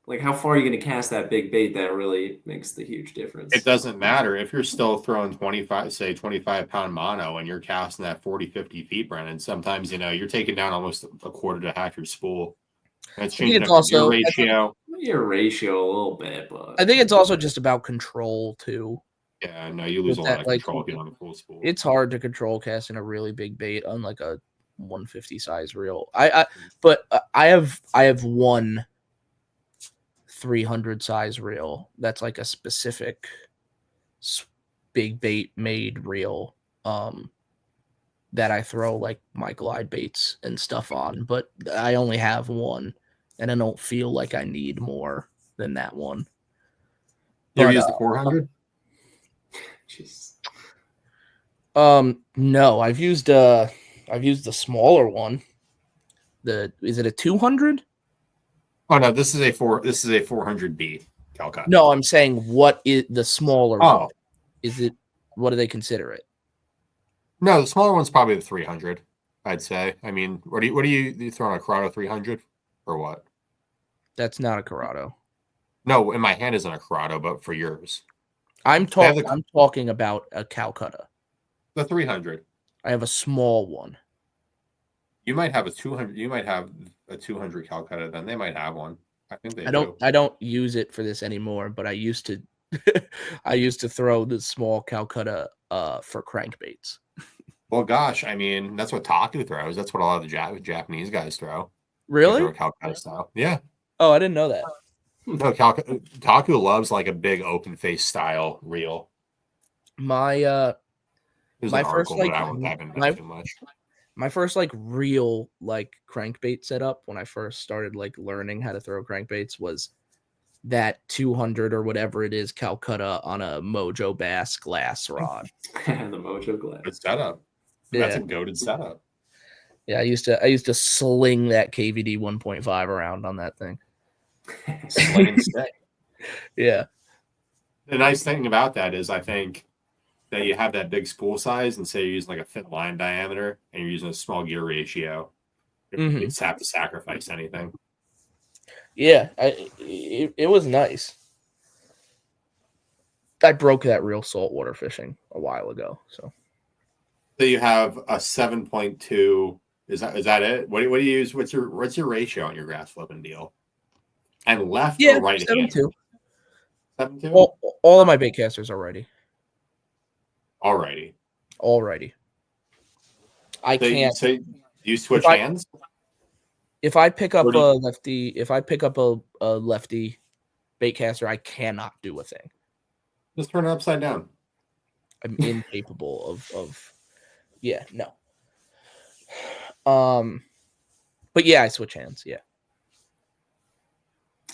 Speaker 3: Like, how far are you going to cast that big bait that really makes the huge difference?
Speaker 2: It doesn't matter. If you're still throwing 25-pound mono and you're casting that 40, 50 feet, Brennan, sometimes, you're taking down almost a quarter to half your spool. And it's changing your ratio.
Speaker 3: Your ratio a little bit, but
Speaker 1: I think it's also just about control, too.
Speaker 2: Yeah, no, you lose a lot of control if you don't have a full spool.
Speaker 1: It's hard to control casting a really big bait on like a 150 size reel. But I have one 300 size reel that's like a specific big bait made reel that I throw like my glide baits and stuff on, but I only have one and I don't feel like I need more than that one.
Speaker 2: You ever used the 400?
Speaker 3: Jeez.
Speaker 1: No, I've used the smaller one. Is it a 200?
Speaker 2: Oh no, this is a 400B Calcutta.
Speaker 1: No, I'm saying what is the smaller one? Is it, what do they consider it?
Speaker 2: No, the smaller one's probably the 300, I'd say. I mean, what do you throwing a Corrado 300 or what?
Speaker 1: That's not a Corrado.
Speaker 2: No, in my hand isn't a Corrado, but for yours.
Speaker 1: I'm talking about a Calcutta.
Speaker 2: The 300.
Speaker 1: I have a small one.
Speaker 2: You might have a 200. You might have a 200 Calcutta. Then they might have one. I think they do.
Speaker 1: I don't use it for this anymore, but I used to. I used to throw the small Calcutta for crankbaits.
Speaker 2: Well, gosh, I mean, that's what Taku throws. That's what a lot of the Japanese guys throw.
Speaker 1: Really?
Speaker 2: They throw Calcutta style. Yeah.
Speaker 1: Oh, I didn't know that.
Speaker 2: No, Taku loves like a big open face style reel.
Speaker 1: My first real like crankbait setup when I first started like learning how to throw crankbaits was that 200 or whatever it is Calcutta on a Mojo Bass glass rod.
Speaker 3: The Mojo glass.
Speaker 2: Good setup. That's a goated setup.
Speaker 1: Yeah, I used to sling that KVD 1.5 around on that thing.
Speaker 2: Sling and stick.
Speaker 1: Yeah.
Speaker 2: The nice thing about that is I think that you have that big spool size and say you're using like a fit line diameter and you're using a small gear ratio. You just have to sacrifice anything.
Speaker 1: Yeah, it was nice. I broke that real saltwater fishing a while ago. So
Speaker 2: you have a 7.2. Is that it? What do you use? What's your ratio on your grass flipping deal? And left or right?
Speaker 1: 7.2.
Speaker 2: 7.2.
Speaker 1: All of my bait casters are righty.
Speaker 2: Alrighty.
Speaker 1: I can't.
Speaker 2: So you switch hands?
Speaker 1: If I pick up a lefty bait caster, I cannot do a thing.
Speaker 2: Just turn it upside down.
Speaker 1: I'm incapable of. Yeah, no. But yeah, I switch hands. Yeah.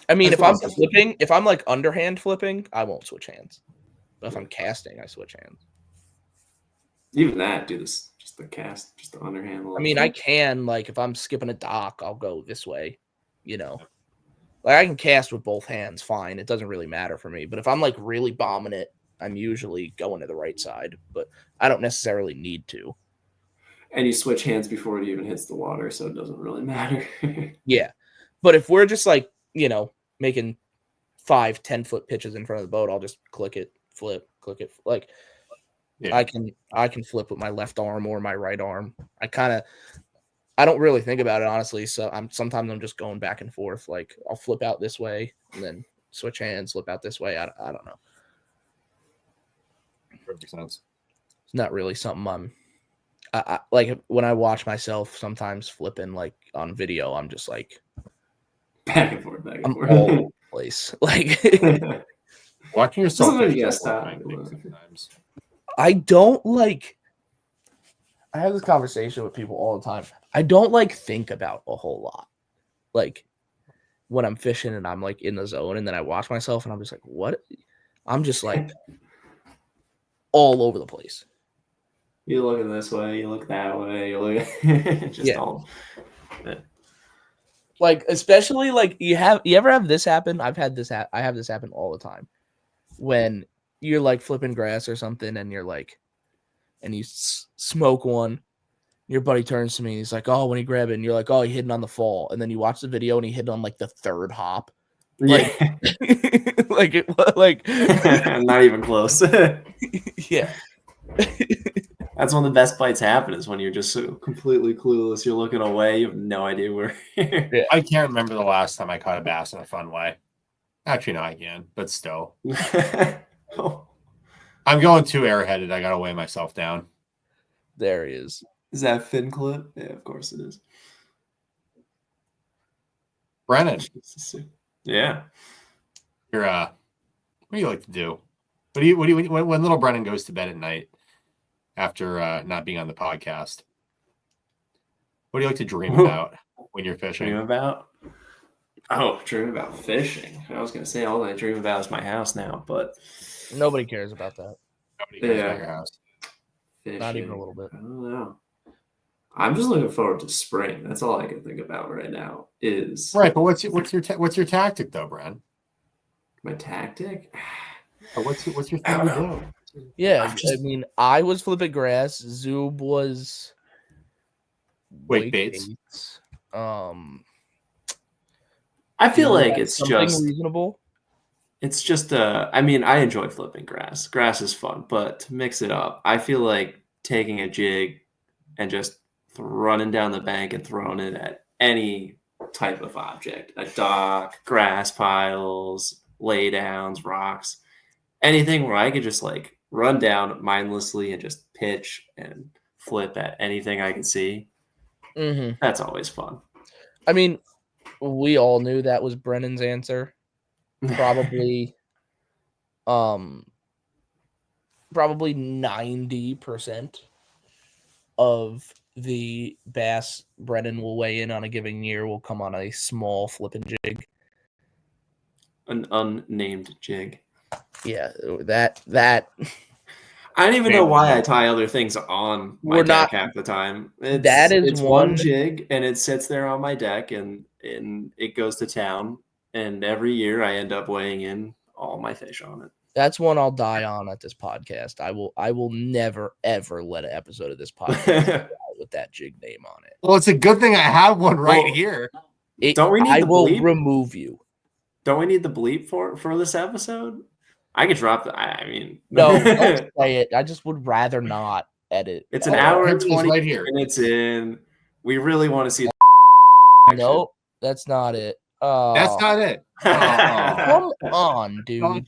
Speaker 1: I mean, if I'm flipping, if I'm like underhand flipping, I won't switch hands. But if I'm casting, I switch hands.
Speaker 3: Even that, do this, just the cast, just the underhand.
Speaker 1: I mean, I can, like, if I'm skipping a dock, I'll go this way, Like, I can cast with both hands, fine. It doesn't really matter for me. But if I'm, like, really bombing it, I'm usually going to the right side. But I don't necessarily need to.
Speaker 3: And you switch hands before it even hits the water, so it doesn't really matter.
Speaker 1: Yeah. But if we're just, like, making 5-10 foot pitches in front of the boat, I'll just click it, flip, click it. Like, yeah. I can flip with my left arm or my right arm. I I don't really think about it, honestly. So sometimes I'm just going back and forth. Like I'll flip out this way and then switch hands, flip out this way. I don't know.
Speaker 2: Makes sense.
Speaker 1: It's not really something I like when I watch myself sometimes flipping like on video. I'm just like
Speaker 3: back and forth, back and forth.
Speaker 1: All over the place. Like
Speaker 2: watching yourself
Speaker 3: sometimes.
Speaker 1: I don't like. I have this conversation with people all the time. I don't like think about a whole lot. Like when I'm fishing and I'm like in the zone and then I watch myself and I'm just like, what? I'm just like all over the place.
Speaker 3: You looking this way, you look that way, you look just all.
Speaker 1: Like especially like you ever have this happen? I have this happen all the time. When you're like flipping grass or something and you're like, and you smoke one, your buddy turns to me and he's like, oh, when he grab it, and you're like, oh, he hit it on the fall. And then you watch the video and he hit it on like the third hop. Like, like
Speaker 3: not even close.
Speaker 1: Yeah.
Speaker 3: That's when the best bites happen, is when you're just so completely clueless. You're looking away. You have no idea where.
Speaker 2: Yeah. I can't remember the last time I caught a bass in a fun way. Actually, no, I can, but still.
Speaker 3: Oh.
Speaker 2: I'm going too airheaded. I got to weigh myself down.
Speaker 1: There he is.
Speaker 3: Is that fin clip? Yeah, of course it is.
Speaker 2: Brennan.
Speaker 3: Yeah.
Speaker 2: You're what do you like to do? What do you when little Brennan goes to bed at night after not being on the podcast? What do you like to dream about when you're fishing?
Speaker 3: Dream about fishing. I was gonna say all I dream about is my house now, but
Speaker 1: nobody cares about that.
Speaker 2: Nobody cares about your house.
Speaker 3: Fishing.
Speaker 1: Not even a little bit.
Speaker 3: I don't know. I'm just looking forward to spring. That's all I can think about right now. Is
Speaker 2: right. But what's your tactic though, Bren?
Speaker 3: My tactic?
Speaker 2: What's your thing to do?
Speaker 1: Yeah, I mean, I was flipping grass. Zoob was
Speaker 2: wake baits.
Speaker 3: I feel like it's just
Speaker 1: reasonable.
Speaker 3: It's just I mean, I enjoy flipping grass. Grass is fun, but to mix it up, I feel like taking a jig and just running down the bank and throwing it at any type of object, a dock, grass piles, laydowns, rocks, anything where I could just like run down mindlessly and just pitch and flip at anything I can see.
Speaker 1: Mm-hmm.
Speaker 3: That's always fun.
Speaker 1: I mean, we all knew that was Brennan's answer. Probably 90% of the bass Brennan will weigh in on a given year will come on a small flipping jig.
Speaker 3: An unnamed jig.
Speaker 1: Yeah, that
Speaker 3: I don't even know why I tie other things on my deck half the time. It's one jig and it sits there on my deck and it goes to town. And every year I end up weighing in all my fish on it.
Speaker 1: That's one I'll die on at this podcast. I will never ever let an episode of this podcast with that jig name on it.
Speaker 2: Well, it's a good thing I have one right here.
Speaker 3: Don't we need
Speaker 1: I
Speaker 3: the
Speaker 1: will
Speaker 3: bleep?
Speaker 1: Remove you.
Speaker 3: Don't we need the bleep for this episode? I could drop the. I mean,
Speaker 1: no, don't say it. I just would rather not edit.
Speaker 3: It's an hour and 20 right here. Minutes in. We really want to see.
Speaker 1: Nope, that's not it.
Speaker 2: That's not it.
Speaker 1: Come on, dude.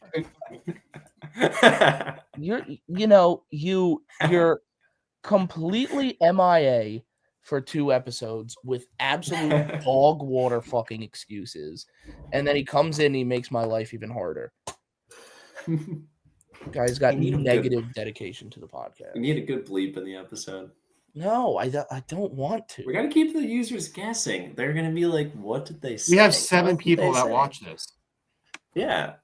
Speaker 1: You're completely MIA for 2 episodes with absolute dog water fucking excuses, and then he comes in and he makes my life even harder. Guy's got negative dedication to the podcast.
Speaker 3: We need a good bleep in the episode.
Speaker 1: No, I don't want to.
Speaker 3: We got to keep the users guessing. They're going to be like, what did they say?
Speaker 2: We have 7 people that watch this.
Speaker 3: Yeah.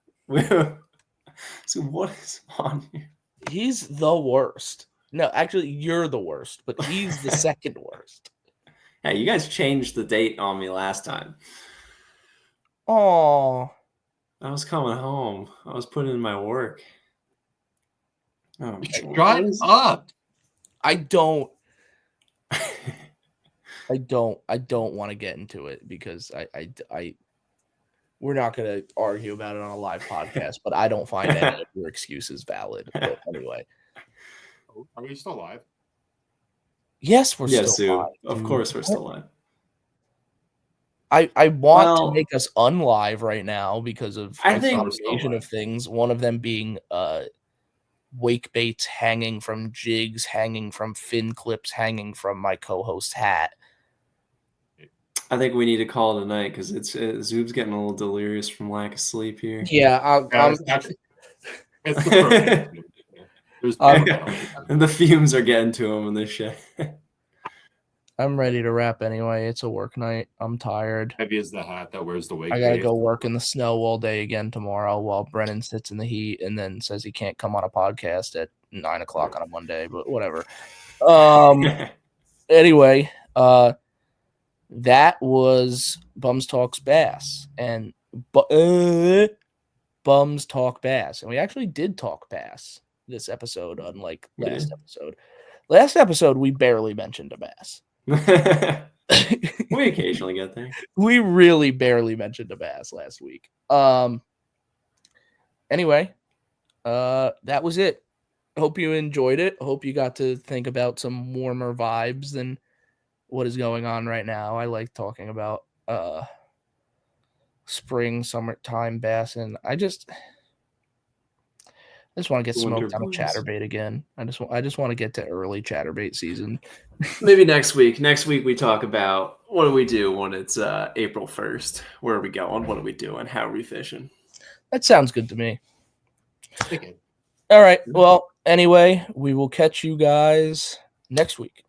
Speaker 3: So what is on here?
Speaker 1: He's the worst. No, actually, you're the worst, but he's the second worst.
Speaker 3: Yeah, you guys changed the date on me last time.
Speaker 1: Oh,
Speaker 3: I was coming home. I was putting in my work.
Speaker 2: Oh, shut up.
Speaker 1: I don't want to get into it because we're not going to argue about it on a live podcast, but I don't find any of your excuses valid. But anyway.
Speaker 2: Are we still live?
Speaker 1: Yes, we're still live.
Speaker 3: Of course we're still live.
Speaker 1: I want to make us unlive right now because of
Speaker 3: a
Speaker 1: combination of things. One of them being wake baits hanging from jigs, hanging from fin clips, hanging from my co-host's hat.
Speaker 3: I think we need to call it a night because Zoob's getting a little delirious from lack of sleep here.
Speaker 1: Yeah,
Speaker 2: it's the
Speaker 3: and the fumes are getting to him in this shit.
Speaker 1: I'm ready to wrap anyway. It's a work night. I'm tired.
Speaker 2: Heavy as the hat that wears the wig.
Speaker 1: I gotta go work in the snow all day again tomorrow while Brennan sits in the heat and then says he can't come on a podcast at 9 o'clock on a Monday, but whatever. Anyway, that was Bums Talks Bass and Bums Talk Bass. And we actually did talk bass this episode, unlike last episode. Last episode, we barely mentioned a bass.
Speaker 3: We occasionally get there.
Speaker 1: We really barely mentioned a bass last week. Anyway, that was it. Hope you enjoyed it. Hope you got to think about some warmer vibes than what is going on right now. I like talking about spring, summertime bass, and I just want to get smoked on a chatterbait again. I just want to get to early chatterbait season.
Speaker 3: Maybe next week. Next week we talk about what do we do when it's April 1st? Where are we going? What are we doing? How are we fishing?
Speaker 1: That sounds good to me. Okay. All right. Well, anyway, we will catch you guys next week.